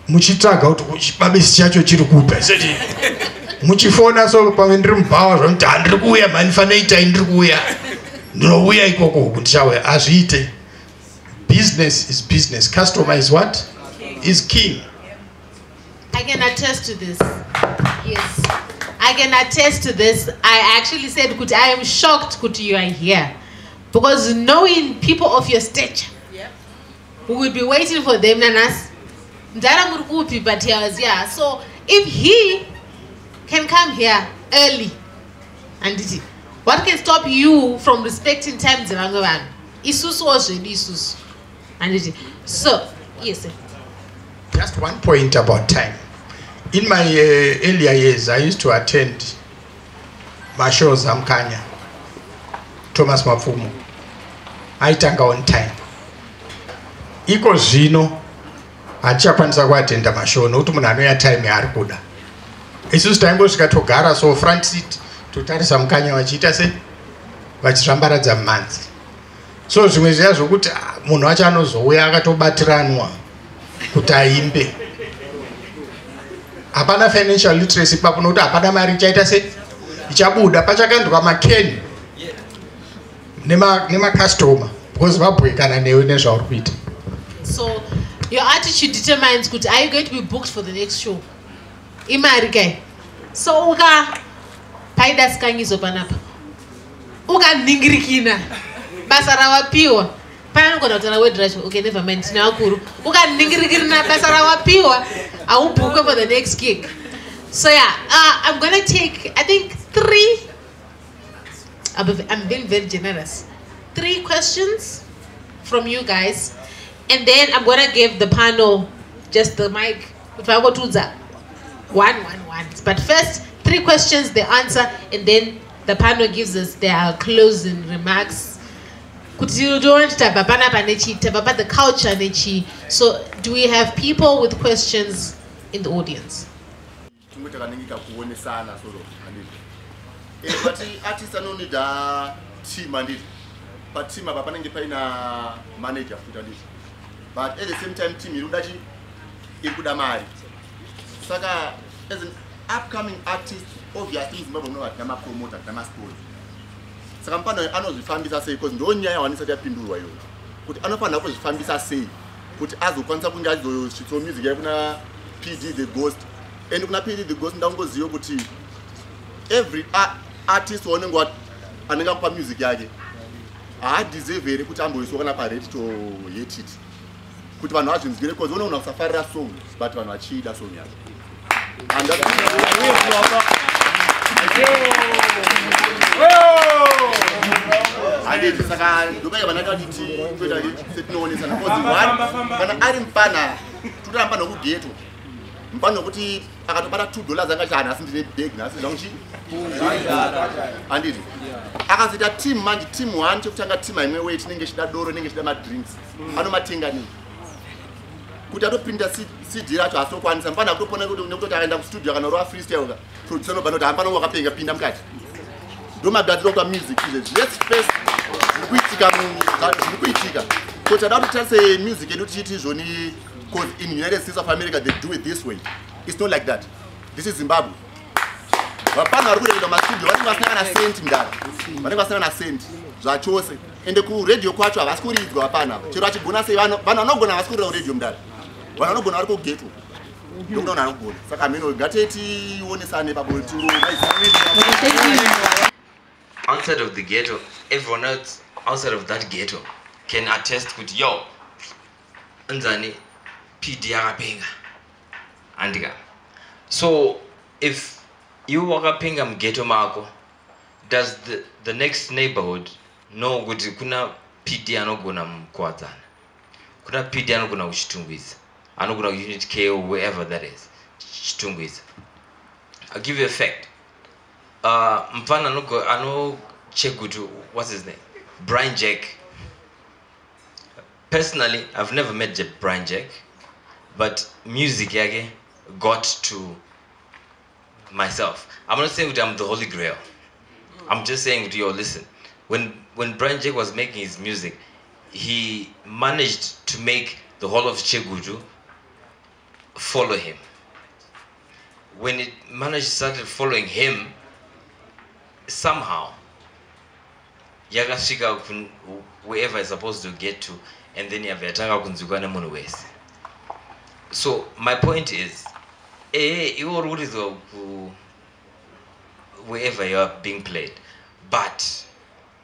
muchitsvaga kuti chibabesi chacho chiri kupa seti muchifona so pamwe ndiri mubhawa zvamuti handiri kuuya mani fanaitai ndiri kuuya ndinouya ikoko huku ndichauya hazviite. Business is business. Customer is what? Is king. I can attest to this. Yes. I can attest to this. I actually said, Kuti, I am shocked, Kuti, you are here. Because knowing people of your stature, we will be waiting for them, Nanas. But he was here. So if he can come here early, and what can stop you from respecting time? Isusu was really Isusu. And so, yes, sir. Just one point about time. In my earlier years, I used to attend my shows Amkanya, Thomas Mapfumo. I tanga on time. iko zvino hatichakwanisa kuatenda mashow nokuti munhu anoya time yaari kuda. Isusu taingosvika togara so front seat totarisa mukanya vachiita se vachizvambaradza mumanzi. So zvimwe zviya zvokuti munhu wacho anozouya akatobatiranwa kuti aimbe. Hapana financial literacy ipapo nokuti hapana mari ichaita se ichabuda pachakandwa makeni nema-customer because vabwekana newe nezvauri kuita. So your attitude determines kuti are you going to be booked for the next show? Imari kai. So uka paida sikangizo panapa. Uka ningirikina. Basa rawapiwa. Panogona kutana word racho. Okay, never mind. Tina wakuru. Uka ningirikina basa rawapiwa. I will book for the next gig. So yeah, I'm gonna take, I think 3. I'm being very generous. 3 questions from you guys, and then I'm gonna give the panel just the mic. If I go to that, one. But first, 3 questions, they answer, and then the panel gives us their closing remarks. About the culture. So, do we have people with questions in the audience? But artists don't need a team and it. But team apa panenge paina manager futa. But at the same time team irudaji ikuda mari. Saka as an upcoming artist obviously is mbabo no atama promoter atama sponsor. Saka mpano anozifambisa sei because ndonyaya wanisati yapindurwa yona. Kuti anofana kuzifambisa sei kuti azokwanisa kunge azosvitsa music yakuna PD the Ghost. And kuna PD the Ghost ndangoziyo kuti every artist wanenge anenge kupa music yake deserve here kuti amboiswa kana pa rate to hate it kuti vanhu vazvinzwire because unoona kusafarira song but vanhu vachida song yake and that saka ndobai vanhu vakati toita setinoonesa because one kana ari mpana toramba nokugeto mpano kuti akatobata $2 akachana asi ndine bag nasi zvanguchi anditi akazoita team manje team 1 chekutanga team imwe way tinenge chida doro nenge chida ma drinks anomatenga ni kuti atopinda CD racho asokwanisa mpana kutopona kuti nekuti akaenda ku studio kana ro freestyle ka producer nobano kuti hapana wakapenga pinda mukati ndo mabhadzi lokwa music izvi let's face kuitika kuti ada kuti tase music yedu tichiti zvoni. Because in the United States of America, they do it this way. It's not like that. This is Zimbabwe. Vapana vari kureketa mastudio vati vasangana senti mdara. Vanenge vasangana senti zvachose. Ende ku radio kwacho havasi kuridzwa hapana. Chero achigona sei vanhu vanogona havasi kurira radio mdara. Vanhu vanogona vari kugeto. Ndokuona vanogona. Saka mino ngateti ionesane paboti. Outside of the ghetto, everyone else outside of that ghetto can attest with yo. Nzani PD yakapenga andika. So if you wakapenga mghetto mako, does the next neighborhood know kuti kuna PD anogona mkwadzana, kuna PD anogona kuchitungwiza, anogona Unit K or wherever that is chitungwiza? I'll give you a fact. Mfana ano check kuti what's his name, Brian Jack. Personally, I've never met Brian Jack, but music yake got to myself. I'm not saying that I'm the Holy Grail. I'm just saying to you, listen, when Brian Jack was making his music, he managed to make the whole of Chegudu follow him. When it started following him, somehow, yakasvika wherever it's supposed to get to, and then yavayatanga kunzukana munhu wese. So my point is, iwo ruridzwa wherever you are being played, but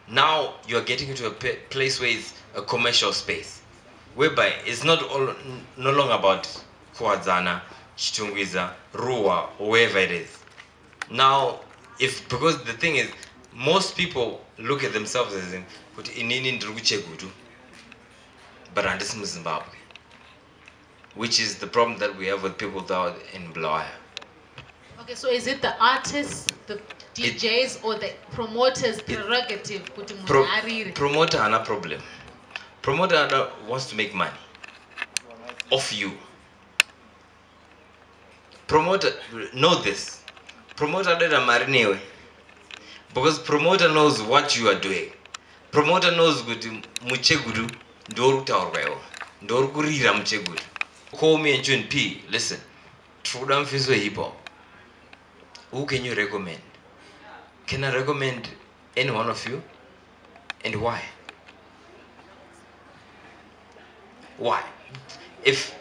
now you are getting into a place where it's a commercial space, whereby it's no longer about Kwadzana, Chitungwiza, Ruwa, or wherever it is. Now, because the thing is, most people look at themselves as in inini ndiri kuChegutu, but andisi muZimbabwe, which is the problem that we have with people that are in Blair. Okay, so is it the artists, the DJs, or the promoters' prerogative? Promoter has a problem. Promoter wants to make money. of you. Promoter, know this. Promoter data marinewe. Because promoter knows what you are doing. Promoter knows good muchegudu ndoru taurwayo. Ndoru kurira muchegudu. Call me and June P. Listen. True damn fizo hip hop. Who can you recommend? Can I recommend any one of you? And why? Why? If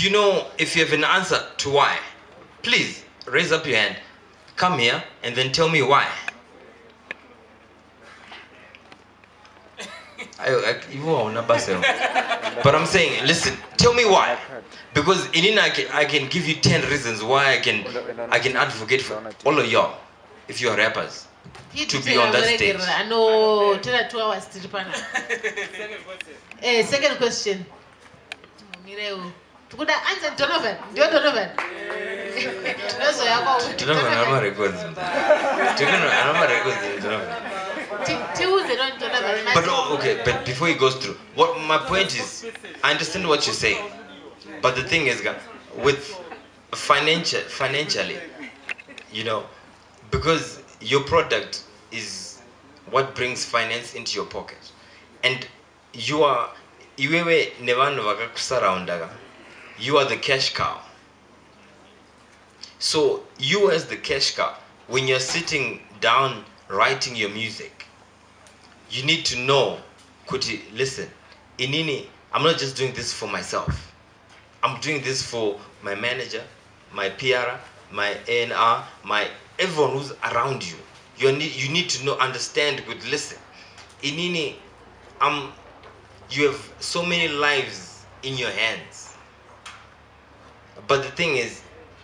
you know, if you have an answer to why, please raise up your hand. Come here and then tell me why. But I'm saying, listen, tell me why. Because in I can give you 10 reasons why I can advocate for all of y'all, if you are rappers, to be on that stage. I know 2 hours to Japan. Second question. Mireu. Could I answer Donovan? Donovan. But okay, but before he goes through, what my point is, I understand what you're saying, but the thing is, with financially, you know, because your product is what brings finance into your pocket, and you are the cash cow. So you as the cash cow, when you're sitting down writing your music, you need to know, listen, Inini, I'm not just doing this for myself. I'm doing this for my manager, my PR, my A&R, everyone who's around you. You need to know, understand, good, listen. Inini, you have so many lives in your hands. But the thing is,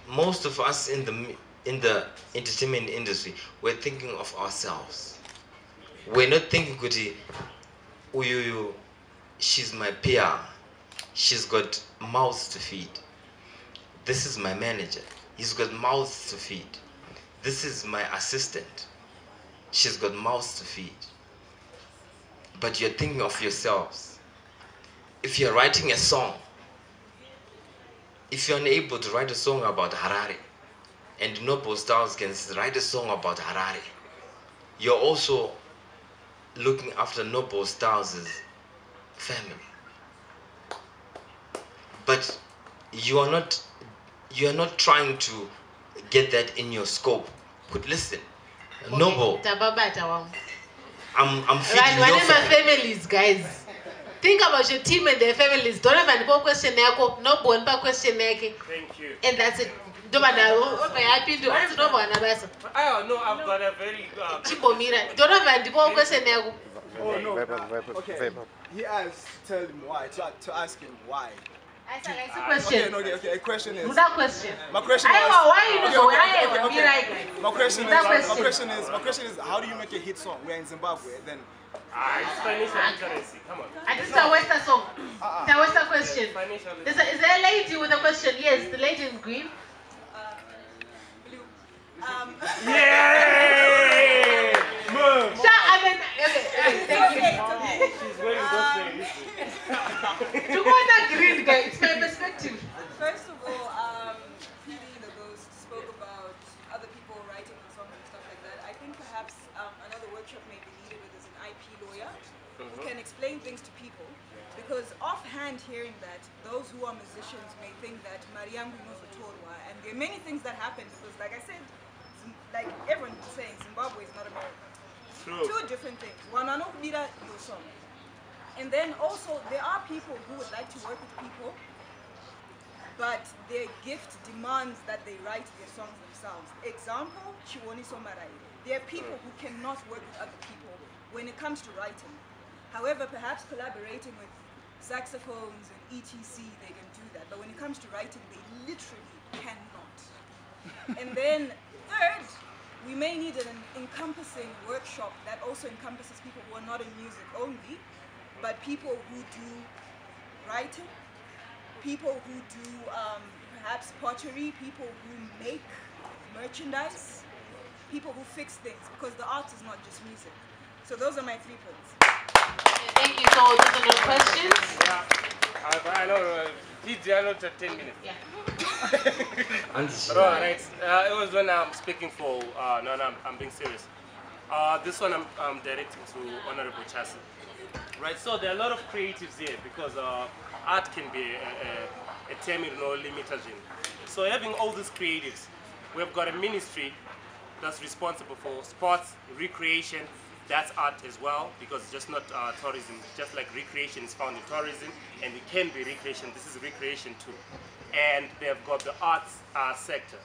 most of us in the entertainment industry, we're thinking of ourselves. We're not thinking, she's my PR. She's got mouths to feed. This is my manager. He's got mouths to feed. This is my assistant. She's got mouths to feed. But you're thinking of yourselves. If you're writing a song, if you're unable to write a song about Harare, and Noble Styles can write a song about Harare, you're also looking after Noble Styles' family. But you are not trying to get that in your scope. But listen, okay. Noble, I'm feeding your families, guys. Think about your team and their families. Don't have any question. No question. Thank you. And that's it. I know I've got a very don't have any question. Oh no. Okay. He asked to tell him why. To ask him why. It's a question. Okay. A question is. That question. My question is. My question is. How do you make a hit song? We're in Zimbabwe. Then. It's financial literacy. Come on. This is a Western song. It's a Western question. Is there a lady with a question? Yes, the lady in green. Blue. Yay! Move. Okay, thank you. She's wearing those things. You want that green guy? It's my perspective. First of all, Pili the Ghost spoke about other people writing the songs and stuff like that. I think perhaps another workshop may be needed with an IP lawyer who can explain things to people. Because offhand hearing that, those who are musicians may think that Mariangu knows Torwa, and there are many things that happen because, like I said, like everyone is saying, Zimbabwe is not America. True. Two different things. One, I know your song. And then also, there are people who would like to work with people, but their gift demands that they write their songs themselves. Example, Chiwoni Somarai. There are people who cannot work with other people when it comes to writing. However, perhaps collaborating with saxophones and etc, they can do that. But when it comes to writing, they literally cannot. And then third, we may need an encompassing workshop that also encompasses people who are not in music only, but people who do writing, people who do perhaps pottery, people who make merchandise, people who fix things, because the art is not just music. So those are my 3 points. Thank you. So, those are the questions. Yeah. I know. DJ, I know 10 minutes. Yeah. Right. It was when I'm speaking for. No, I'm being serious. This one I'm directing to Honorable Chasi. Right. So there are a lot of creatives here because art can be a terminal limitation. So having all these creatives, we've got a ministry that's responsible for sports, recreation. That's art as well, because it's just not tourism. Just like recreation is found in tourism, and it can be recreation. This is recreation too. And they've got the arts sector.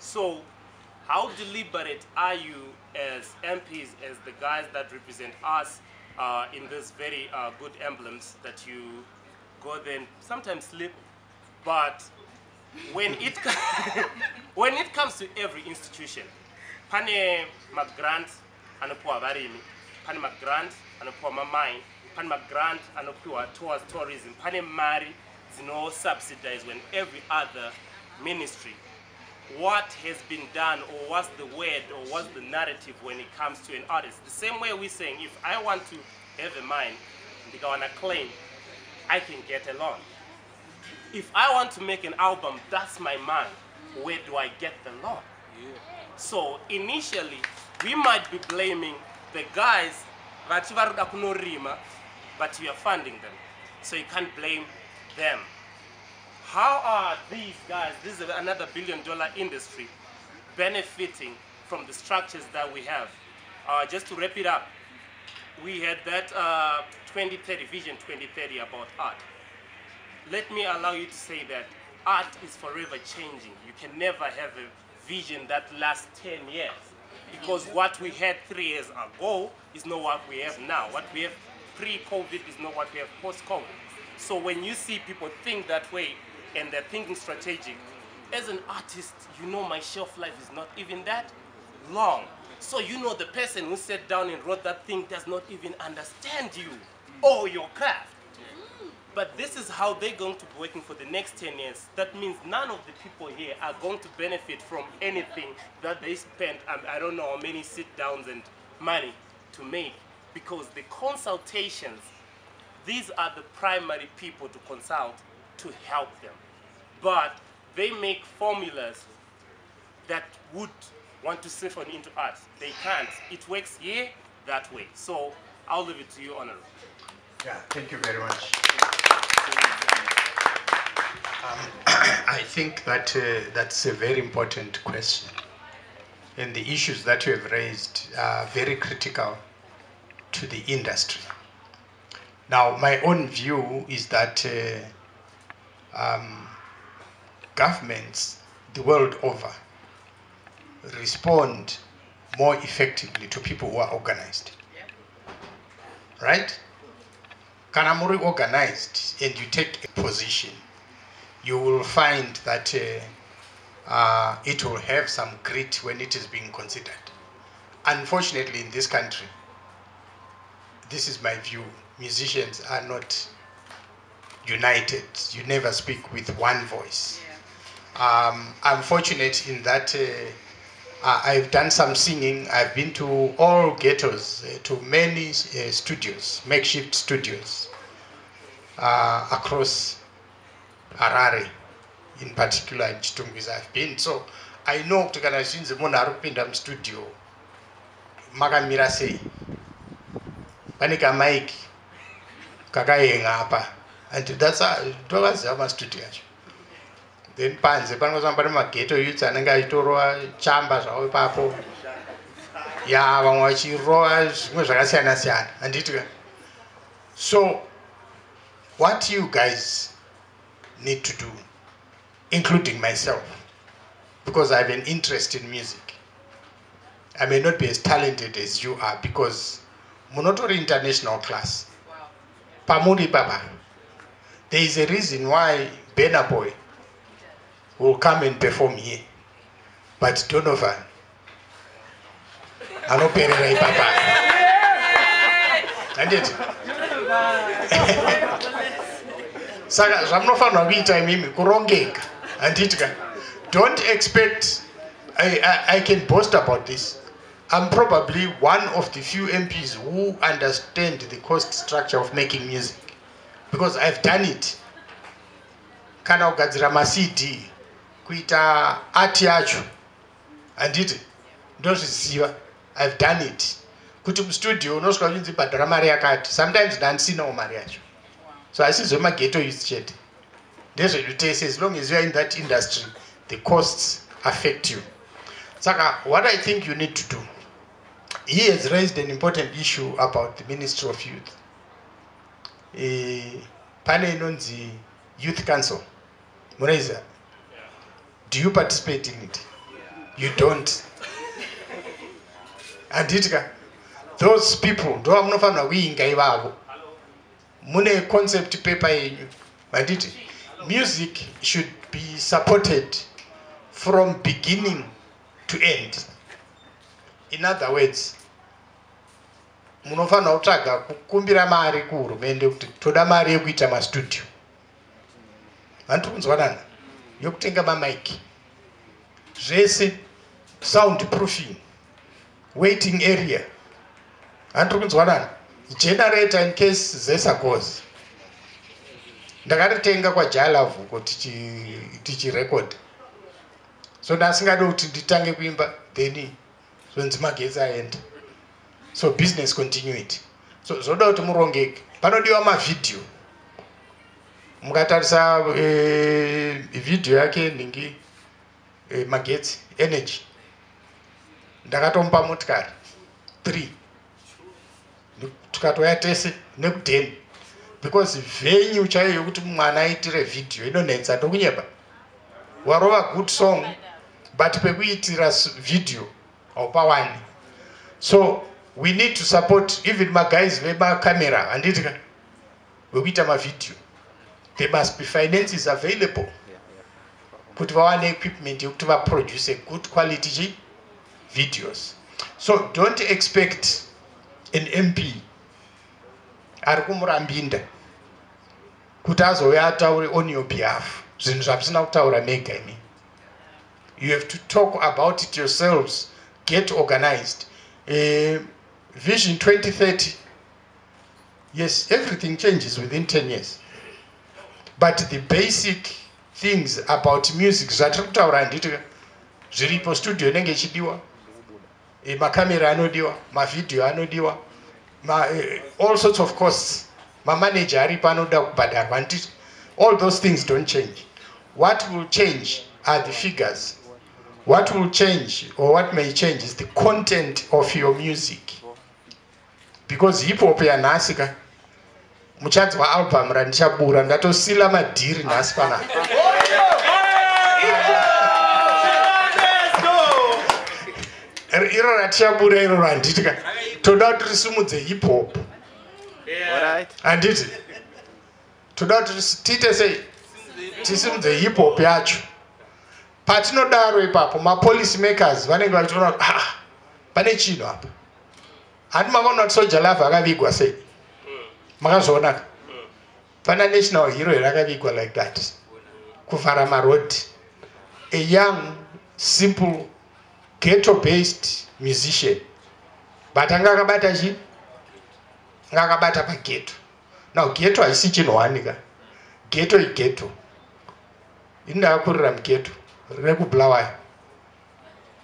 So how deliberate are you as MPs, as the guys that represent us in these very good emblems that you go there and sometimes slip, but when it when it comes to every institution, pane grant anopuwa varimi, pane grant anopuwa mamai, pane grant anopuwa towards tourism, pane mari zino subsidize when every other ministry. What has been done, or what's the word, or what's the narrative when it comes to an artist? The same way we're saying, if I want to have a mine, I want to claim, I can get a loan. If I want to make an album, that's my man. Where do I get the loan? Yeah. So initially, we might be blaming the guys, but you are funding them. So you can't blame them. How are these guys, this is another $1 billion industry, benefiting from the structures that we have? Just to wrap it up, we had that 2030, Vision 2030 about art. Let me allow you to say that art is forever changing. You can never have a vision that lasts 10 years. Because what we had 3 years ago is not what we have now. What we have pre-COVID is not what we have post-COVID. So when you see people think that way and they're thinking strategic, as an artist, you know my shelf life is not even that long. So you know the person who sat down and wrote that thing does not even understand you or your craft. But this is how they're going to be working for the next 10 years. That means none of the people here are going to benefit from anything that they spent, I don't know how many sit-downs and money to make. Because the consultations, these are the primary people to consult to help them. But they make formulas that would want to siphon into art. They can't. It works here, that way. So I'll leave it to you, Honorable. Yeah, thank you very much. I think that that's a very important question. And the issues that you have raised are very critical to the industry. Now, my own view is that governments the world over respond more effectively to people who are organized. Right? Kana muri organized and you take a position, you will find that it will have some grit when it is being considered. Unfortunately, in this country, this is my view, musicians are not united. You never speak with one voice. I'm fortunate in that I've done some singing. I've been to all ghettos, to many studios, makeshift studios across Harare, in particular in Chitungwiza I've been. So I know to kana shinze mona arupinda studio makamira sei panika mic kakayenga apa, and that's tokaziva studio yacho. Then panze panosamba pane maghetto youths anenge achitorwa chamba zvawo ipapo, ya vamwe vachirowa zvimwe zvakasiyana siyana handiti. So what you guys need to do, including myself, because I have an interest in music. I may not be as talented as you are because Monotori international class. Pamuri Baba. There is a reason why Burna Boy will come and perform here. But Donovan, I know Perera Papa. And it. Saka, Ramnofan Wita Mimi, Kurongek, and Titka. Don't expect, I can boast about this. I'm probably one of the few MPs who understand the cost structure of making music, because I've done it. Kana kugadzira ma-CD, kuita art yacho, anditi ndozviziva. I've done it. Kuti mustudio unosvika uchinzi bhadhara mari yakati, sometimes ndanisinawo mari yacho. So asizve maghetto youth chete. Ndezvedutese, as long as you are in that industry, the costs affect you. Saka, what I think you need to do, he has raised an important issue about the Ministry of Youth. Pane inonzi Youth Council. Mureza, do you participate in it? You don't. Anditika, those people, ndo munofanira kuinga ivavo. Mune concept paper yenyu. Anditi, music should be supported from beginning to end. In other words, munofanira kutsvaga kukumbira mari kuhurumende kuti toda mari yekuita mastudio. Vantu kunzwanana, yokutenga mamaiki, zvese, soundproofing, waiting area. Vantu kunzwanana, generator in case zesagos. Ndakaritenga kwa Jalavu kuti tichirecord. So ndasingade kuti nditange kuimba, then zvonzi magetsi aenda. So business continuity. So zoda kuti murongeke. Panodiwa mavideo. Mukatarisa video yake ningi magetsi energy. Ndakatompa motikari 3. Tukatoya tese neku10. Because venue chaiyo yokuti mwana aitire video inonetsa ndokunyeba. Warova good song, but pekuitira video haupawani. So we need to support even my guys vema camera anditika wekuita mavideo. There must be finances available. Kuti vawane equipment yokuti vaproduce good quality videos. So don't expect an MP ari kumurambinda kuti azouya ataure on your behalf. Zvinhu zvamusina kutaura mega imi. You have to talk about it yourselves. Get organized. Vision 2030. Yes, everything changes within 10 years. But the basic things about music, zvatiri kutaura handiti zviripo, studio inenge ichidiwa, makamera anodiwa, mavideo anodiwa, all sorts of costs, mamanager aripo anoda kubhadharwa handiti. All those things don't change. What will change are the figures. What will change, or what may change, is the content of your music. Because hip hop yanhasika, muchanzwa album randichabura ndatosila madhiri nhasi panapa. Iro ratichabura iro randitika toda kuti risimudze hip hop. Handiti toda kuti tiite sei tisimudze hip hop yacho. Patinodaro ipapo mapolice makers vanenge vachiona kuti pane chinhu apa. Handi makaona kuti Soja Love akavigwa sei? Makazviona? Pana national hero yakavigwa like that. Kuvhara maroad. A young, simple, ghetto-based musician. But anga akabata chi? Anga akabata pa ghetto. Now ghetto haisi chinowanika. Ghetto I ghetto. Indakakurira mughetto. Rekubulawayo.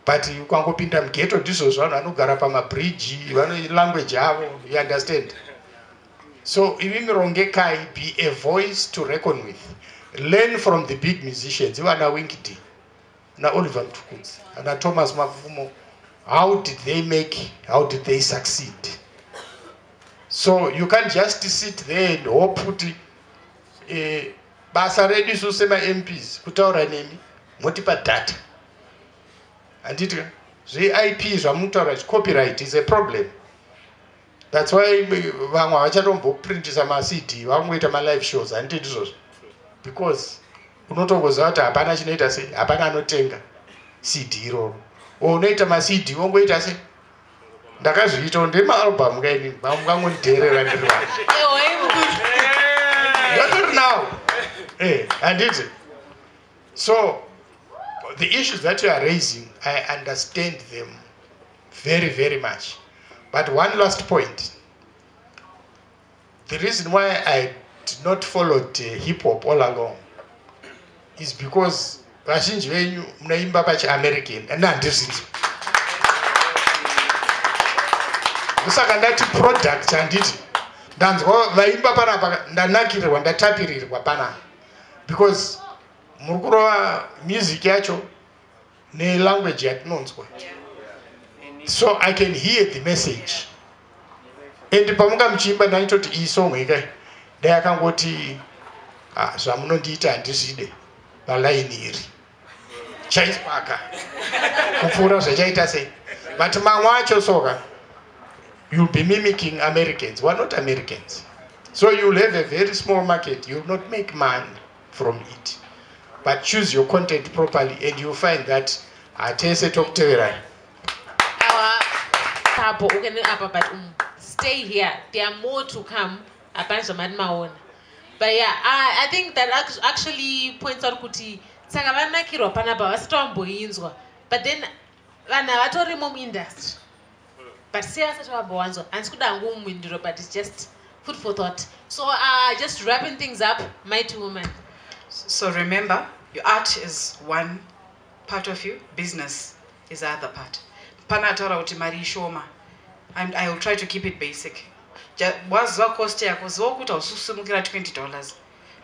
But ukangopinda mughetto ndizvo zvanhu vanogara pamabridge, vane language yavo, you understand? So imi mirongekai, be a voice to reckon with. Learn from the big musicians, ivana Winkidi, na Oliver Mtukudzi, na Thomas Mafumo. How did they make, how did they succeed? So you can't just sit there and hope kuti basa redu susema MPs kutaura nemi motipa data. Anditi zve-IP zvamutaura copyright is a problem. That's why vamwe havachatomboprintisa ma-CD vangoita ma-live shows handiti izvozvo. Because unotongoziva kuti hapana chinoita sei, hapana anotenga CD iroro. Unoita ma-CD wongoita sei. Ndakazviita ndema-album kaini vangangondiderera ndiri vanhu. Not now. Handiti. So the issues that you are raising, I understand them. very, very much. But one last point. The reason why I did not follow hip hop all along is because vazhinji venyu munoimba pachi-American and handizvinzwa. Musaka ndati product handiti. Ndanzwa vaimba panapa ndanakirirwa ndatapirirwa panapa. Because murukurova music yacho ne language yatinonzwa. So I can hear the message. And pamunga mchimba ndaitoti iyi song ikai ndayakangoti zvamunondiita handizvide palaini iri chaisipaka kupfuura zvachaita sei. But mamwe acho soka you'll be mimicking Americans. We're not Americans. So you'll have a very small market. You'll not make money from it. But choose your content properly and you'll find that atese tokuteverai. Our couple, but stay here. There are more to come. But yeah, I think that actually points out kuti sakavanakirwa panapa vasitomboinzwa. But then vana vatori mu industry. But see, but it's just food for thought. So just wrapping things up, my two women. So remember, your art is one part of you, business is the other part. Panatora uti mari shoma. And I will try to keep it basic. Wazwa cost yako zokuta ususumukira $20.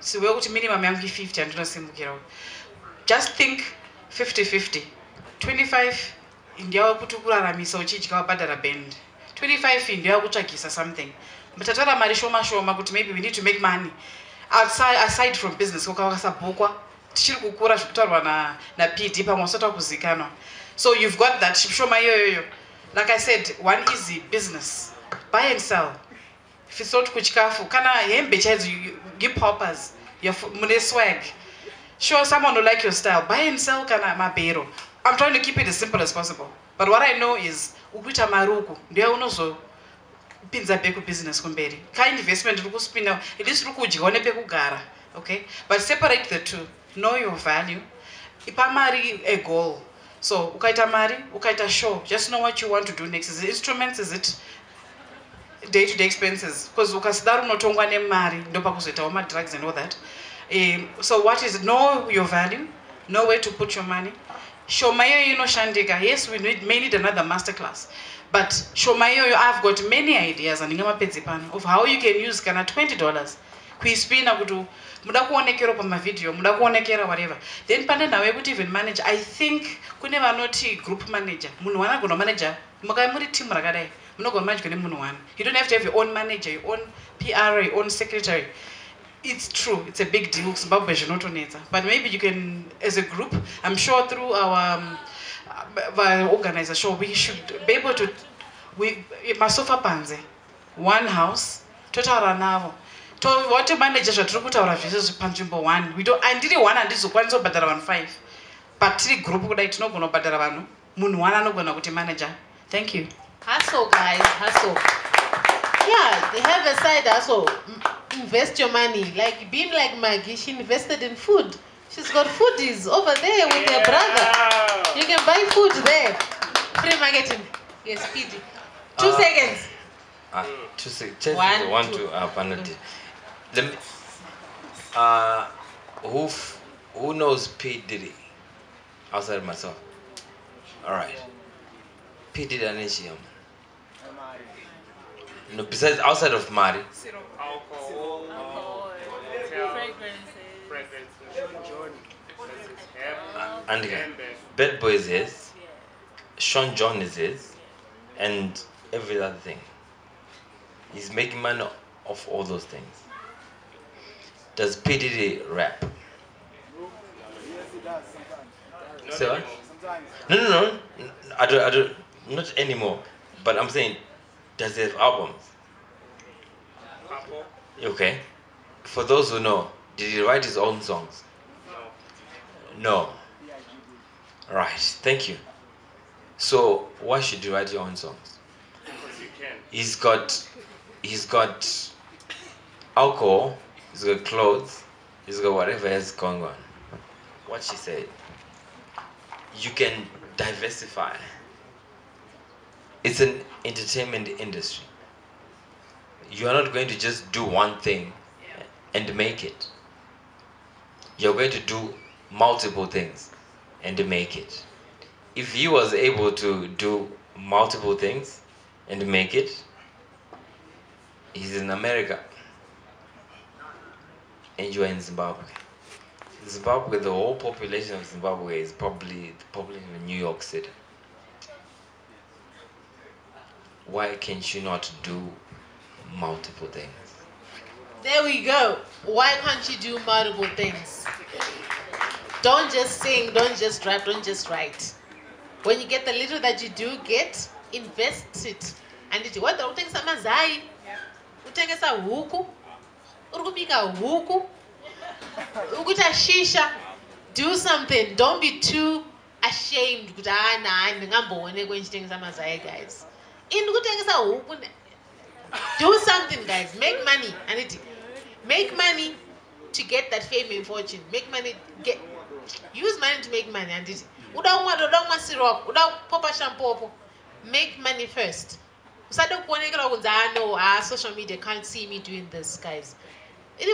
So we uti minimum yangu 50 and unasimukira. Just think 50-50. 25 India kutukuraramisa uchidya wabhadhara band. 25 India kutsvagisa something. But tatora mari shoma kuti maybe we need to make money. Aside from business, kokawakasabhukwa tichiri kukura zvekutaurwa na PD pamwasota kuzikanwa. So you've got that shoma iyoyo. Like I said, one easy business. Buy and sell. If it's not kuchikafu, kana hembe chaidzo, hip hoppers, mune swag. Show someone who like your style. Buy and sell kana mabero. I'm trying to keep it as simple as possible. But what I know is ukuita maruku ndio unozo pinza peku business kumberi. Ka investment rukuspina at least rukudya one pekugara. Okay? But separate the two. Know your value. Ipamari a goal. So ukaita mari, ukaita show. Just know what you want to do next. Is it instruments? Is it day-to-day expenses? Because ukasidaru unotongwa nemari ndopa kuzoitawo ma drugs and all that. So what is it? Know your value. Know where to put your money. Shomayo inoshandika. Yes, may need another masterclass. But Shomayo, I've got many ideas and of how you can use kana $20. Kuispina kudu muda kuonekera pa video, muda kuonekera whatever. Then pande nawe kuti even manage. I think kune vanoti group manager. Munhu wana gono manager. Mukai muri team rakadai. Muno manage kune munhu wana. You don't have to have your own manager, your own PR, your own secretary. It's true, it's a big deal, but maybe you can, as a group, I'm sure through our organizer, we should be able to, masofa panze, one house, total ranavo. To what manager should put our visitors panjimbo one. We don't, I did one and this one so better than 5. But the group would like to know no better than Munwana no gonna go manager. Thank you. Hustle, guys, hustle. Yeah, they have a side hustle. Invest your money. Like being like Maggie, she invested in food. She's got foodies over there with her brother. You can buy food there. Free marketing. Yes, PD. 2 seconds. 2 seconds. 1, 2. Penalty. Who knows P. Diddy? Outside myself. Alright. P. Diddy and Ishiyam. No, besides outside of Mari. And Bad Boy is his, Sean John is his, and every other thing. He's making money off all those things. Does P. Diddy rap? Say what? No. I don't, not anymore. But I'm saying, does he have albums? Okay. For those who know, did he write his own songs? No. Right, thank you. So why should you write your own songs? Because you can. He's got alcohol, he's got clothes, he's got whatever else going on. What she said. You can diversify. it's an entertainment industry. You are not going to just do one thing and make it. You're going to do multiple things and make it. If he was able to do multiple things and make it, he's in America and you are in Zimbabwe. Zimbabwe, the whole population of Zimbabwe is probably the population of New York City. Why can't you not do multiple things? There we go. Why can't you do multiple things? Don't just sing, don't just rap, don't just write. When you get the little that you do get, invest it. And it what utengisa mazai, utengisa huku, urikubika huku, ukuta shisha. Do something. Don't be too ashamed. Guys. Do something, guys. Make money. Make money to get that fame and fortune. Make money. Use money to make money. And make money first. Social media can't see me doing this, guys. We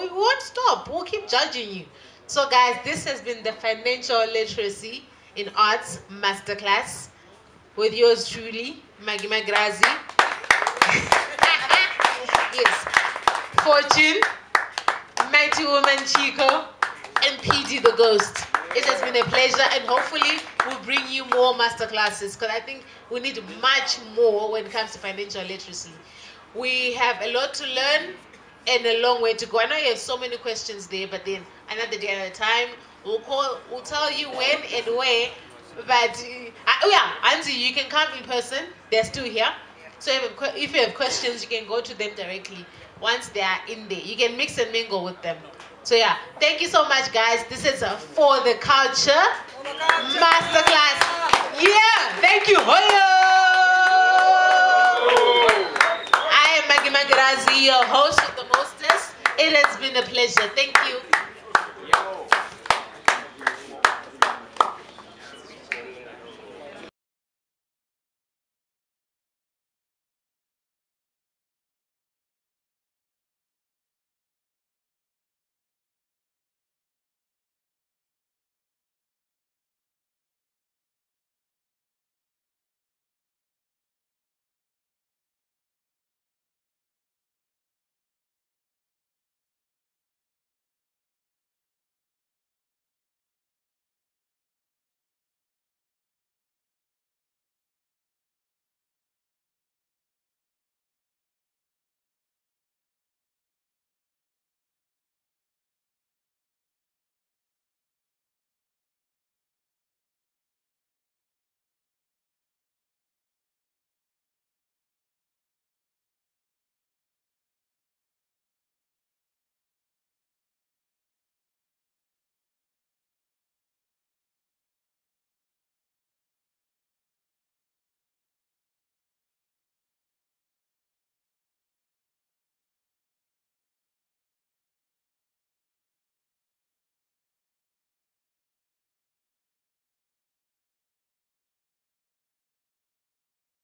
won't stop. We'll keep judging you. So, guys, this has been the Financial Literacy in Arts Masterclass with yours truly, Maggie Magrazi. Yes. Fortune, Mighty Woman Chico, and PD the Ghost. It has been a pleasure, and hopefully we'll bring you more masterclasses because I think we need much more when it comes to financial literacy. We have a lot to learn and a long way to go. I know you have so many questions there, but then another day at a time, we'll tell you when and where. But yeah, Anzi, you can come in person. They're still here. So if you have questions, you can go to them directly. Once they are in there, you can mix and mingle with them. So yeah, thank you so much, guys. This is For the Culture Masterclass. Yeah, thank you. I am Maggie Magrazi, your host of the Mostest. It has been a pleasure. Thank you.